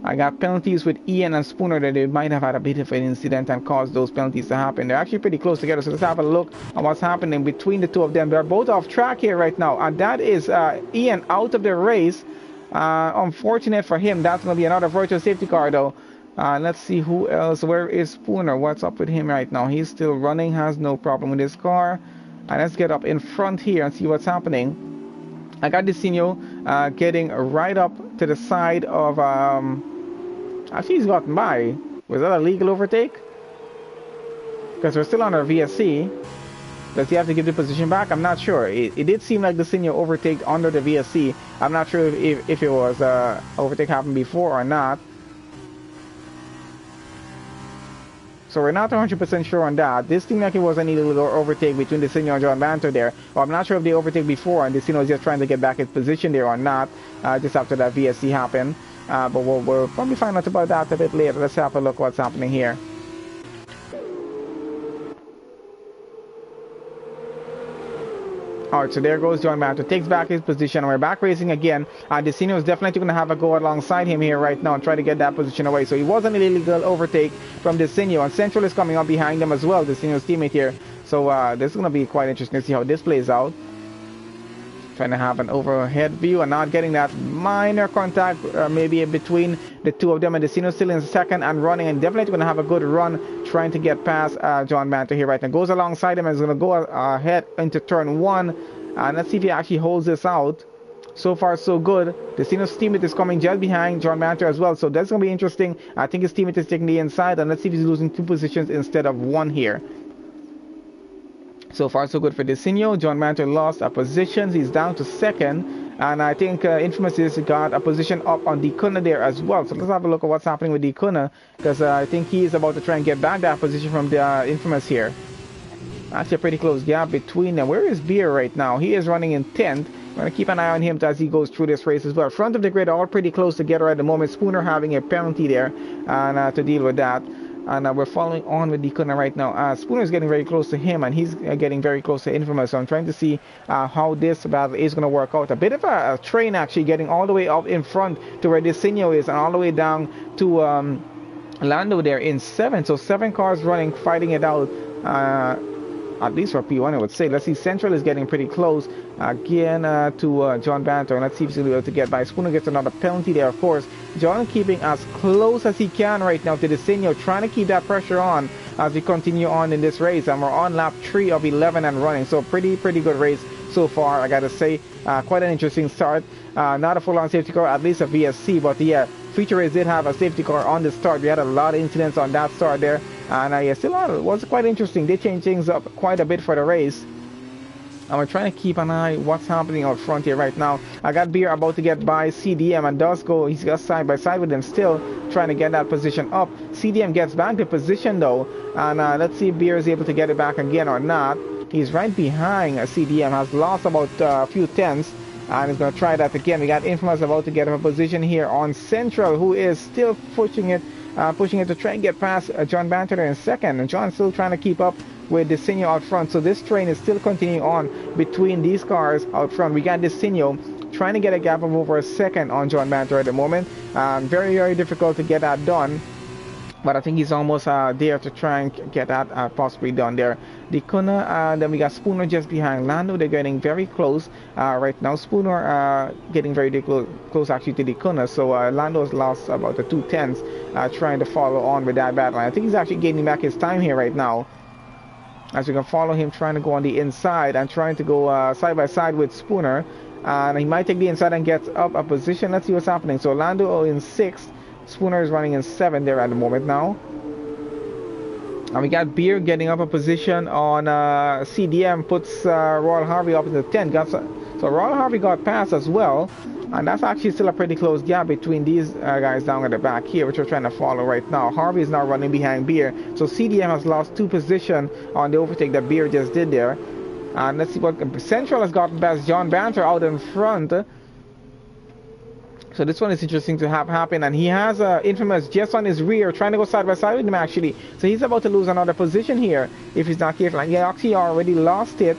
I got penalties with Ian and Spooner that they might have had a bit of an incident and caused those penalties to happen. They're actually pretty close together, so let's have a look at what's happening between the two of them. They're both off track here right now, and that is Ian out of the race. Unfortunate for him. That's going to be another virtual safety car though. Let's see who else. Where is Spooner? What's up with him right now? He's still running, has no problem with his car. And let's get up in front here and see what's happening. I got Desinho getting right up to the side of... actually, he's gotten by. Was that a legal overtake? Because we're still on our VSC. Does he have to give the position back? I'm not sure. It did seem like Desinho overtake under the VSC. I'm not sure if it was overtake happened before or not. So we're not 100% sure on that. This seemed like it was an illegal overtake between Desinho and John Banter there. Well, I'm not sure if they overtake before and Desinho was just trying to get back his position there or not, just after that VSC happened. But we'll probably find out about that a bit later. Let's have a look what's happening here. Alright, so there goes John Banter, takes back his position, and we're back racing again. Desinho is definitely going to have a go alongside him here right now and try to get that position away. So it was an illegal overtake from Desinho, and Central is coming up behind them as well, Desinho's teammate here. So this is going to be quite interesting to see how this plays out. Trying to have an overhead view and not getting that minor contact maybe between the two of them, and Desinho still in second and running, and definitely going to have a good run trying to get past John Banter here right now. Goes alongside him and is going to go ahead into turn one, and let's see if he actually holds this out. So far so good. Desinho's teammate is coming just behind John Banter as well, so that's going to be interesting. I think his teammate is taking the inside, and let's see if he's losing 2 positions instead of 1 here. So far so good for Desinho. John Banter lost a position. He's down to second. And I think Infamous has got a position up on Decuna there as well. So let's have a look at what's happening with Decuna, because I think he is about to try and get back that position from the Infamous here. Actually a pretty close gap between them. Where is Beer right now? He is running in 10th. I'm going to keep an eye on him as he goes through this race as well. Front of the grid all pretty close together at the moment. Spooner having a penalty there and to deal with that. And we're following on with Decuna right now. Spooner is getting very close to him, and he's getting very close to Infamous. So I'm trying to see how this battle is going to work out. A bit of a train actually, getting all the way up in front to where Desinho is, and all the way down to Lando there in 7. So 7 cars running, fighting it out. At least for P1, I would say. Let's see, Central is getting pretty close again to John Banter. And let's see if he's going to be able to get by. Spooner gets another penalty there, of course. John keeping as close as he can right now to Desinho, trying to keep that pressure on as we continue on in this race. And we're on lap 3 of 11 and running. So pretty good race so far, I got to say. Quite an interesting start. Not a full-on safety car, at least a VSC. But yeah, Feature Race did have a safety car on the start. We had a lot of incidents on that start there. And it was quite interesting. They changed things up quite a bit for the race. And we're trying to keep an eye what's happening out front here right now. I got Beer about to get by CDM, and does go. He's got side by side with him, still trying to get that position up. CDM gets back the position though, and let's see if Beer is able to get it back again or not. He's right behind CDM, has lost about a few tenths, and he's going to try that again. We got Infamous about to get a position here on Central, who is still pushing it to try and get past John Banter in second, and John's still trying to keep up with Desinho out front. So this train is still continuing on between these cars out front. We got Desinho trying to get a gap of over a second on John Banter at the moment. Very difficult to get that done, but I think he's almost there to try and get that possibly done there. Decuna, and then we got Spooner just behind Lando. They're getting very close right now. Spooner getting very close actually to Decuna. So Lando's lost about the 2 tenths trying to follow on with that battle. I think he's actually gaining back his time here right now, as we can follow him trying to go on the inside and trying to go side by side with Spooner. And he might take the inside and get up a position. Let's see what's happening. So Lando in 6th. Spooner is running in 7th there at the moment now. And we got Beer getting up a position on CDM, puts Royal Harvey up in the 10th. So Royal Harvey got past as well. And that's actually still a pretty close gap between these guys down at the back here, which we're trying to follow right now. Harvey is now running behind Beer. So CDM has lost 2 positions on the overtake that Beer just did there. And let's see what Central has gotten past John Banter out in front. So this one is interesting to have happen, and he has Infamous just on his rear, trying to go side by side with him actually. So he's about to lose another position here if he's not careful. And he actually already lost it.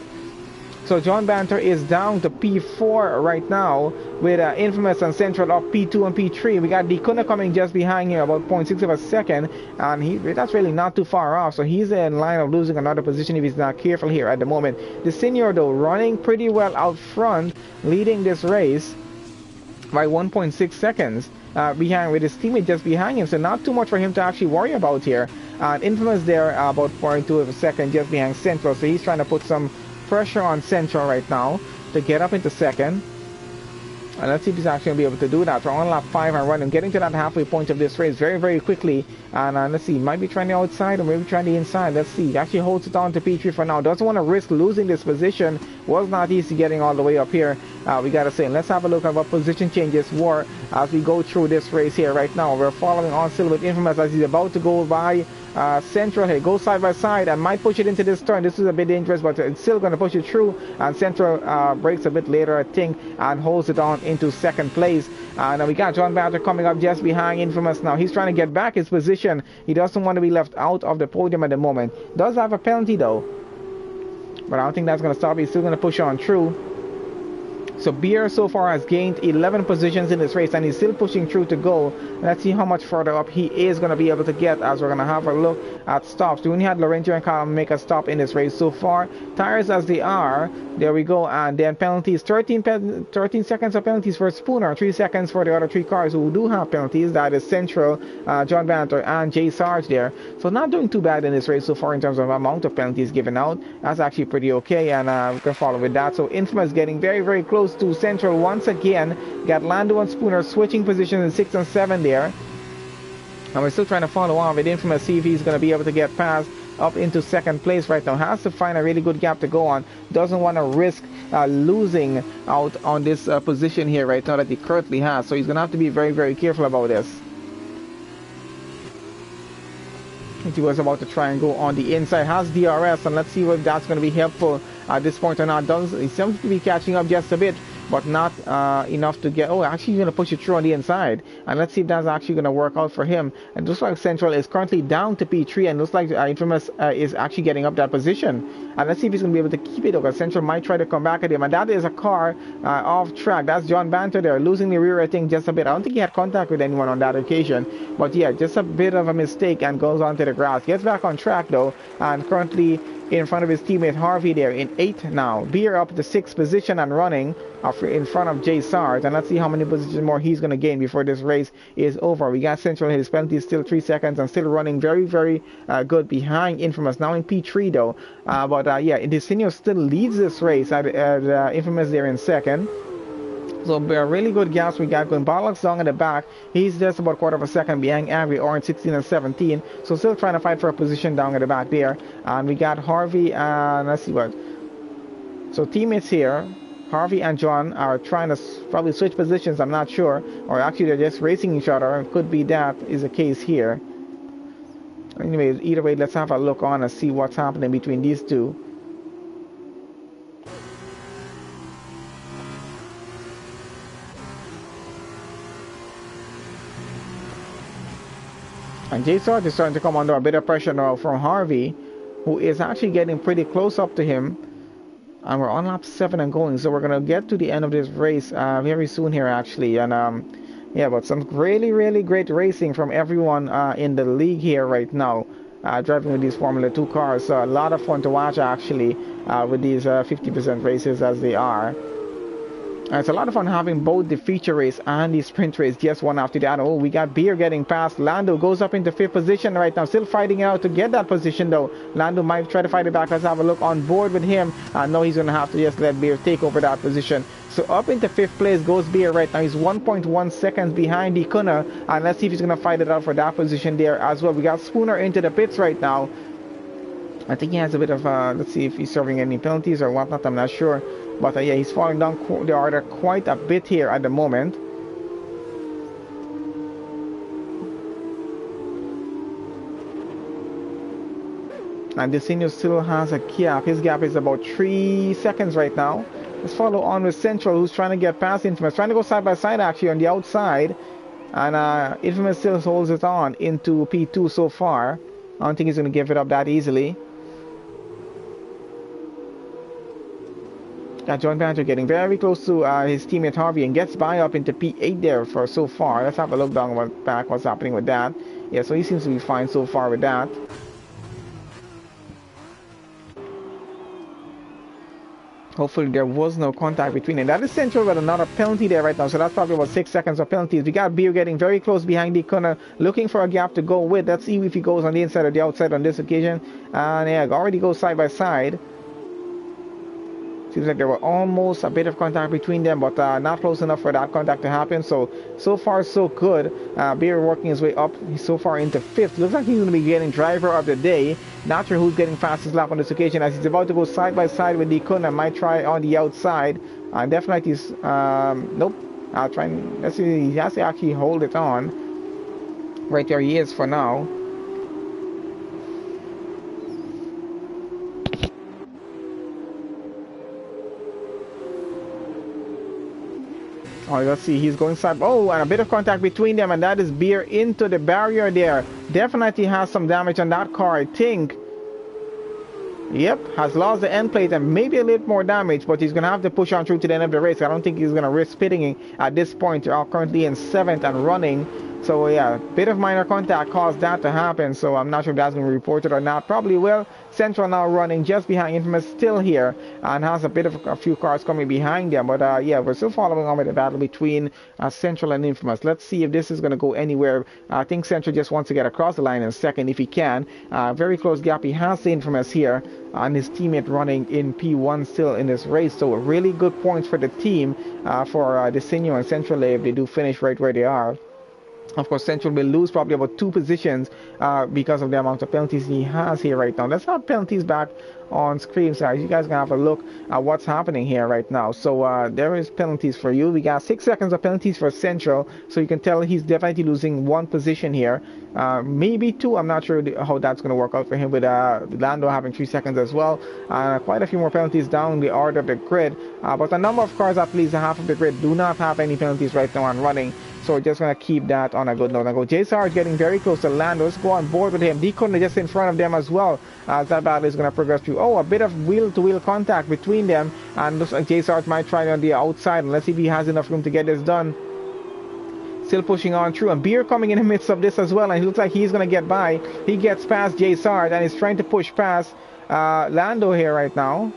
So John Banter is down to P4 right now, with Infamous and Central up P2 and P3. We got Decuna coming just behind here, about 0.6 of a second, and that's really not too far off. So he's in line of losing another position if he's not careful here at the moment. The senior though running pretty well out front, leading this race by 1.6 seconds. behind with his teammate just behind him, so not too much for him to actually worry about here. And Infamous there about 0.2 of a second just behind Central, so he's trying to put some pressure on Central right now to get up into second. And let's see if he's actually going to be able to do that. We're on lap 5 and running, getting to that halfway point of this race very, very quickly. And let's see, might be trying the outside or maybe trying the inside. Let's see, he actually holds it on to P3 for now. Doesn't want to risk losing this position. Was not easy getting all the way up here, we got to say. And let's have a look at what position changes were as we go through this race here right now. We're following on still with Infamous as he's about to go by Central here. Goes side by side and might push it into this turn. This is a bit dangerous, but it's still going to push it through. And Central breaks a bit later, I think, and holds it on into second place. And we got John Banter coming up just behind Infamous now. He's trying to get back his position. He doesn't want to be left out of the podium at the moment. Does have a penalty though, but I don't think that's going to stop. He's still going to push on through. So Beer so far has gained 11 positions in this race and he's still pushing through to go. Let's see how much further up he is going to be able to get as we're going to have a look at stops. We only had Laurentio and Colin make a stop in this race so far. Tires as they are. There we go. And then penalties. 13 seconds of penalties for Spooner. 3 seconds for the other 3 cars who do have penalties. That is Central, John Banter and Jay Sarge there. So not doing too bad in this race so far in terms of amount of penalties given out. That's actually pretty okay, and we can follow with that. So Infamous getting very, very close to Central once again. Got Lando and Spooner switching positions in 6 and 7 there. And we're still trying to follow on with Infamous, see if he's going to be able to get past up into second place right now. Has to find a really good gap to go on. Doesn't want to risk losing out on this position here right now that he currently has. So he's going to have to be very, very careful about this. He was about to try and go on the inside. Has DRS, and let's see if that's going to be helpful at this point or not. He seems to be catching up just a bit, but not enough to get. Oh, actually he's going to push it through on the inside, and let's see if that's actually going to work out for him. And looks like Central is currently down to P3, and looks like Infamous is actually getting up that position. And let's see if he's going to be able to keep it, because Central might try to come back at him. And that is a car off track. That's John Banter there, losing the rear, I think, just a bit. I don't think he had contact with anyone on that occasion, but yeah, just a bit of a mistake and goes onto the grass. Gets back on track though, and currently in front of his teammate Harvey there in 8th now. Beer up to 6th position and running in front of Jay Sarge. And let's see how many positions more he's going to gain before this race is over. We got Central, his penalty is still 3 seconds and still running very, very good behind Infamous. Now in P3 though. But yeah, Desinio still leads this race at Infamous there in 2nd. So really good gaps we got going. Bollocks down at the back. He's just about 1/4 of a second behind Angry Orange 16 and 17. So still trying to fight for a position down at the back there. And we got Harvey and let's see what. So teammates here, Harvey and John, are trying to probably switch positions. I'm not sure. Or actually they're just racing each other. It could be that is the case here. Anyway, either way, let's have a look on and see what's happening between these two. And Jay Sarge is starting to come under a bit of pressure now from Harvey, who is actually getting pretty close up to him. And we're on lap 7 and going, so we're going to get to the end of this race very soon here actually. And yeah, but some really, really great racing from everyone in the league here right now, driving with these Formula 2 cars. So a lot of fun to watch actually with these 50% races as they are. It's a lot of fun having both the feature race and the sprint race just one after the other. Oh, we got Beer getting past. Lando goes up into 5th position right now. Still fighting out to get that position though. Lando might try to fight it back. Let's have a look on board with him. No, he's going to have to just let Beer take over that position. So up into 5th place goes Beer right now. He's 1.1 seconds behind Ikuna. And let's see if he's going to fight it out for that position there as well. We got Spooner into the pits right now. I think he has a bit of, let's see if he's serving any penalties or whatnot. I'm not sure. But yeah, he's falling down the order quite a bit here at the moment. And Desinio still has a gap. His gap is about 3 seconds right now. Let's follow on with Central, who's trying to get past Infamous. Trying to go side by side actually on the outside. And Infamous still holds it on into P2 so far. I don't think he's going to give it up that easily. Got John Banter getting very close to his teammate Harvey and gets by up into P8 there for so far. Let's have a look down back what's happening with that. Yeah, so he seems to be fine so far with that. Hopefully there was no contact between them. That is Central with another penalty there right now. So that's probably about 6 seconds of penalties. We got Beer getting very close behind the corner, looking for a gap to go with. Let's see if he goes on the inside or the outside on this occasion. And yeah, already goes side by side. Seems like there were almost a bit of contact between them, but not close enough for that contact to happen. So far so good. Beer working his way up. He's so far into 5th. Looks like he's going to be getting driver of the day. Not sure who's getting fastest lap on this occasion, as he's about to go side by side with the Kuna. Might try on the outside. Definitely he's nope. I'll try and let's see. He has to actually hold it on. Right there he is for now. Oh, let's see, he's going side. Oh, and a bit of contact between them, and that is Beer into the barrier there. Definitely has some damage on that car, I think. Yep, has lost the end plate and maybe a little more damage, but he's going to have to push on through to the end of the race. I don't think he's going to risk pitting at this point. They're currently in 7th and running. So yeah, bit of minor contact caused that to happen. So I'm not sure if that's going to be reported or not. Probably will. Central now running just behind Infamous, still here, and has a bit of a few cars coming behind them. But yeah, we're still following on with the battle between Central and Infamous. Let's see if this is going to go anywhere. I think Central just wants to get across the line in second if he can. Very close gap. He has the Infamous here, and his teammate running in P1 still in this race. So really good points for the team for Desenio and Central if they do finish right where they are. Of course, Central will lose probably about 2 positions because of the amount of penalties he has here right now. Let's have penalties back on screen, so you guys can have a look at what's happening here right now. So there is penalties for you. We got 6 seconds of penalties for Central, so you can tell he's definitely losing 1 position here, maybe 2. I'm not sure how that's going to work out for him, with Lando having 3 seconds as well. Quite a few more penalties down the order of the grid, but a number of cars, at least half of the grid, do not have any penalties right now on running. So we're just going to keep that on a good note. Now go J Sarge getting very close to Lando. Let's go on board with him. Deacon just in front of them as well, as that battle is going to progress through. Oh, a bit of wheel-to-wheel contact between them, and looks like J Sarge might try on the outside. And let's see if he has enough room to get this done. Still pushing on through, and Beer coming in the midst of this as well, and he looks like he's going to get by. He gets past J Sarge and is trying to push past Lando here right now.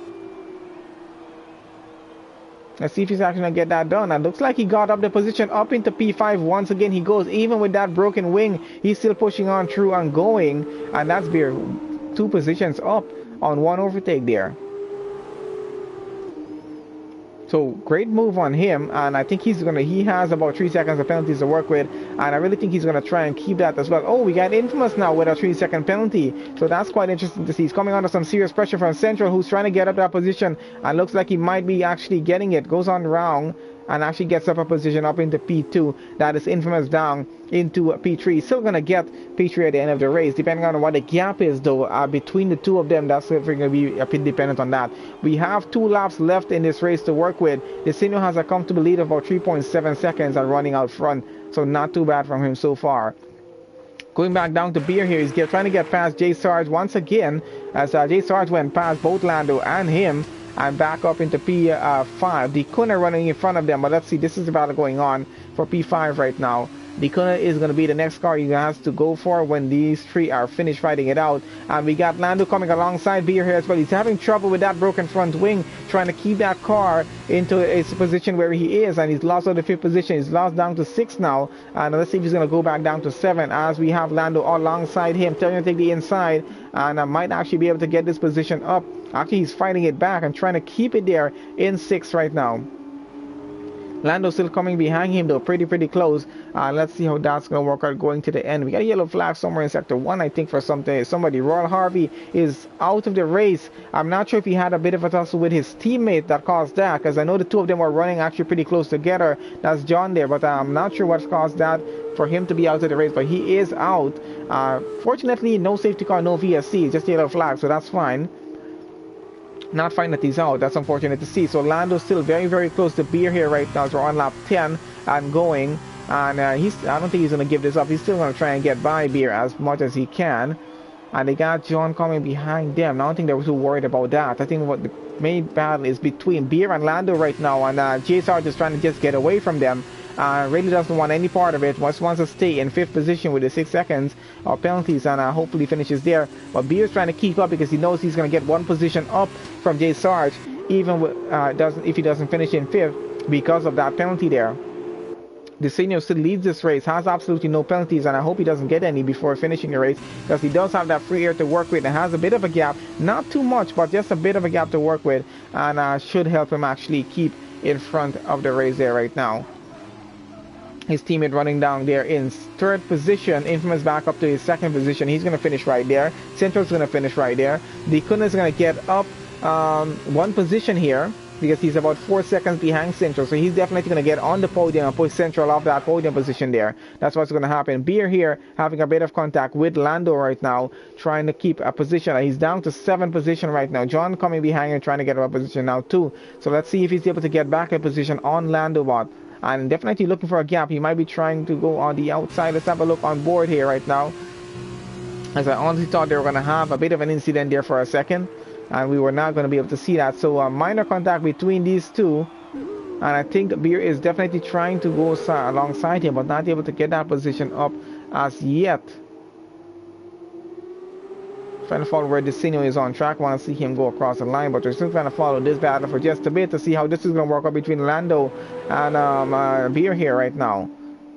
Let's see if he's actually going to get that done. And looks like he got up the position up into P5 once again. He goes, even with that broken wing, he's still pushing on through and going. And that's Beer 2 positions up on 1 overtake there. So great move on him, and I think he has about 3 seconds of penalties to work with, and I really think he's gonna try and keep that as well. Oh, we got Infamous now with a 3-second penalty, so that's quite interesting to see. He's coming under some serious pressure from Central, who's trying to get up that position, and looks like he might be actually getting it. Goes on round and actually gets up a position up into P2. That is Infamous down into P3. Still gonna get P3 at the end of the race, depending on what the gap is though between the two of them. That's going to be a bit dependent on that. We have 2 laps left in this race to work with. Desenio has a comfortable lead of about 3.7 seconds and running out front, so not too bad from him so far. Going back down to Beer here, he's trying to get past J Sarge once again, as J Sarge went past both Lando and him, and back up into P5. The Kuna running in front of them, but let's see, this is the battle going on for P5 right now. The Kuna is going to be the next car he has to go for when these 3 are finished fighting it out. And we got Lando coming alongside Beer here as well. He's having trouble with that broken front wing, trying to keep that car into its position where he is, and he's lost out the 5th position. He's lost down to 6 now, and let's see if he's going to go back down to 7, as we have Lando alongside him, telling him to take the inside, and I might actually be able to get this position up. Actually, he's fighting it back and trying to keep it there in 6 right now. Lando still coming behind him though, pretty close. Let's see how that's going to work out going to the end. We got a yellow flag somewhere in sector 1, I think, for somebody. Royal Harvey is out of the race. I'm not sure if he had a bit of a tussle with his teammate that caused that, because I know the 2 of them were running actually pretty close together. That's John there, but I'm not sure what caused that for him to be out of the race, but he is out. Fortunately, no safety car, no VSC, just yellow flag, so that's fine. Not fine that he's out. That's unfortunate to see. So Lando's still very close to Beer here right now. So we're on lap 10 and going, and I don't think he's going to give this up. He's still going to try and get by Beer as much as he can. And they got John coming behind them. I don't think they were too worried about that. I think what the main battle is between Beer and Lando right now, and JSR is trying to just get away from them. Really doesn't want any part of it. Just wants to stay in 5th position with the 6 seconds of penalties, and hopefully finishes there. But Beer's trying to keep up because he knows he's going to get 1 position up from J Sarge even with, if he doesn't finish in 5th because of that penalty there. Desenio still leads this race, has absolutely no penalties, and I hope he doesn't get any before finishing the race, because he does have that free air to work with and has a bit of a gap, not too much, but just a bit of a gap to work with, and should help him actually keep in front of the race there right now. His teammate running down there in 3rd position. Infamous back up to his 2nd position. He's going to finish right there. Central's going to finish right there. Dekuna is going to get up 1 position here, because he's about 4 seconds behind Central, so he's definitely going to get on the podium and push Central off that podium position there. That's what's going to happen. Beer here having a bit of contact with Lando right now, trying to keep a position. He's down to 7th position right now. John coming behind and trying to get a position now too. So let's see if he's able to get back in position on Lando bot. And definitely looking for a gap. He might be trying to go on the outside. Let's have a look on board here right now, as I honestly thought they were going to have a bit of an incident there for a second, and we were not going to be able to see that. So minor contact between these two, and I think Beer is definitely trying to go alongside him, but not able to get that position up as yet. Trying to follow where Desenio is on track. Want to see him go across the line, but we're still trying to follow this battle for just a bit to see how this is going to work out between Lando and Beer here right now.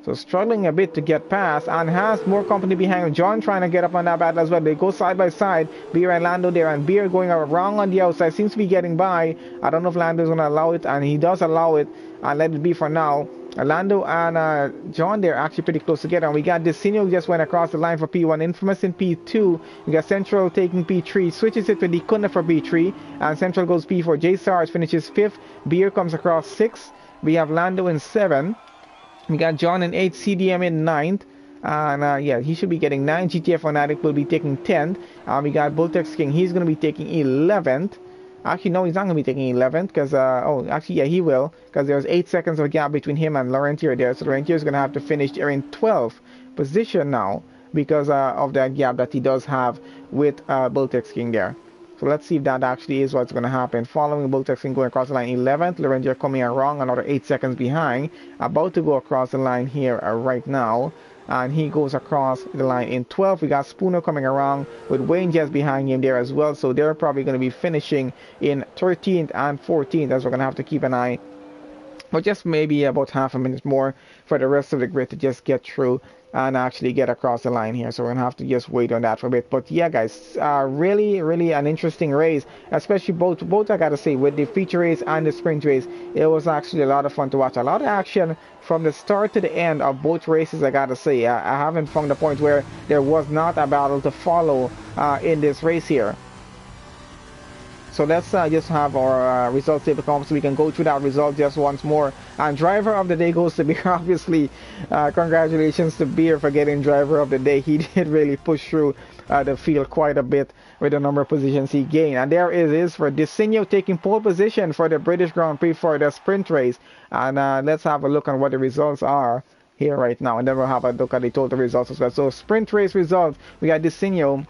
So struggling a bit to get past, and has more company behind him. John trying to get up on that battle as well. They go side by side, Beer and Lando there, and Beer going wrong on the outside. Seems to be getting by. I don't know if Lando is going to allow it, and he does allow it, and let it be for now. Lando and John there actually pretty close together, and we got Desenio just went across the line for P1, Infamous in P2. We got Central taking P3, switches it to Dekuna for P3, and Central goes P4. J Sarge finishes 5th. Beer comes across 6th. We have Lando in 7. We got John in 8th, CDM in 9th, and yeah, he should be getting 9. GTF Fanatic will be taking 10th. We got Bultex King, he's going to be taking 11th. Actually, no, he's not going to be taking 11th, because, oh, actually, yeah, he will, because there's 8 seconds of gap between him and Laurentier there, so Laurentier is going to have to finish there in 12th position now, because of that gap that he does have with Bultex King there. So let's see if that actually is what's going to happen. Following Bultex King going across the line 11th, Laurentier coming wrong, another 8 seconds behind, about to go across the line here right now. And he goes across the line in 12th. We got Spooner coming around with Wayne just behind him there as well. So they're probably going to be finishing in 13th and 14th, as we're going to have to keep an eye. But just maybe about half a minute more for the rest of the grid to just get through and actually get across the line here. So we're going to have to just wait on that for a bit. But yeah, guys, really an interesting race, especially both I got to say, with the feature race and the sprint race. It was actually a lot of fun to watch. A lot of action from the start to the end of both races, I got to say. I haven't found a point where there was not a battle to follow in this race here. So let's just have our results table come so we can go through that result just once more. And driver of the day goes to Beer, obviously. Congratulations to Beer for getting driver of the day. He did really push through the field quite a bit with the number of positions he gained. And there it is for Desenio taking pole position for the British Grand Prix for the sprint race. And let's have a look on what the results are here right now. And then we'll have a look at the total results as well. So sprint race results, we got Desenio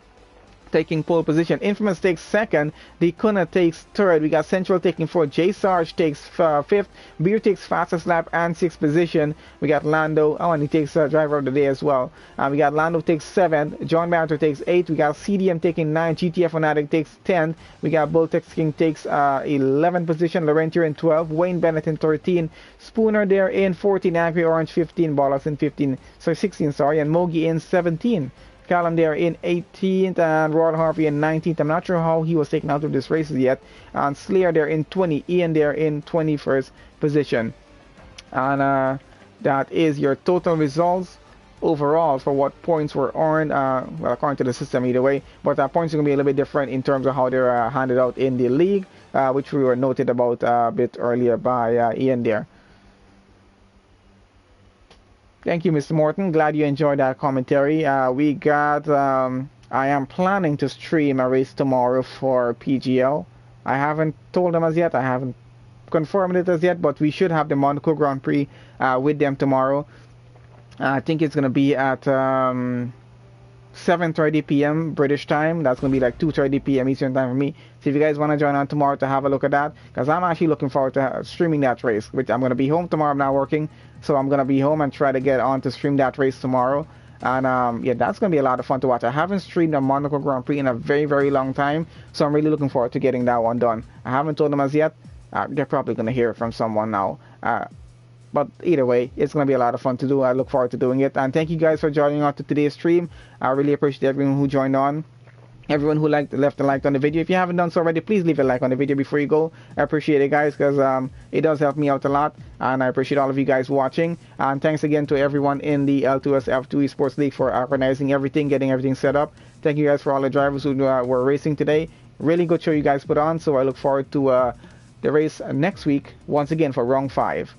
taking pole position. Infamous takes 2nd. Dekuna takes 3rd. We got Central taking 4th. J Sarge takes 5th. Beer takes fastest lap and 6th position. We got Lando. Oh, and he takes driver of the day as well. We got Lando takes 7th. John Banter takes 8th. We got CDM taking 9th. GTF Fanatic takes 10th. We got Bultex King takes 11th position. Laurentier in 12th. Wayne Bennett in 13th. Spooner there in 14th. Angry Orange 15. Ballas in 16, sorry. And Mogi in 17th. Callum there in 18th, and Royal Harvey in 19th. I'm not sure how he was taken out of this race yet. And Slayer there in 20. Ian there in 21st position. And that is your total results overall for what points were earned. Well, according to the system either way. But points are going to be a little bit different in terms of how they're handed out in the league, which we were noted about a bit earlier by Ian there. Thank you, Mr. Morton. Glad you enjoyed that commentary. We got, I am planning to stream a race tomorrow for PGL. I haven't told them as yet. I haven't confirmed it as yet, but we should have the Monaco Grand Prix with them tomorrow. I think it's going to be at 7:30 p.m. British time. That's going to be like 2:30 p.m. Eastern time for me. So if you guys want to join on tomorrow to have a look at that, because I'm actually looking forward to streaming that race, which I'm going to be home tomorrow. I'm not working, so I'm going to be home and try to get on to stream that race tomorrow. And yeah, that's going to be a lot of fun to watch. I haven't streamed a Monaco Grand Prix in a very, very long time, so I'm really looking forward to getting that one done. I haven't told them as yet. They're probably going to hear it from someone now. But either way, it's going to be a lot of fun to do. I look forward to doing it. And thank you guys for joining on to today's stream. I really appreciate everyone who joined on. Everyone who left a like on the video. If you haven't done so already, please leave a like on the video before you go. I appreciate it, guys, because it does help me out a lot. And I appreciate all of you guys watching. And thanks again to everyone in the L2S F2 Esports League for organizing everything, getting everything set up. Thank you guys for all the drivers who were racing today. Really good show you guys put on. So I look forward to the race next week once again for round 5.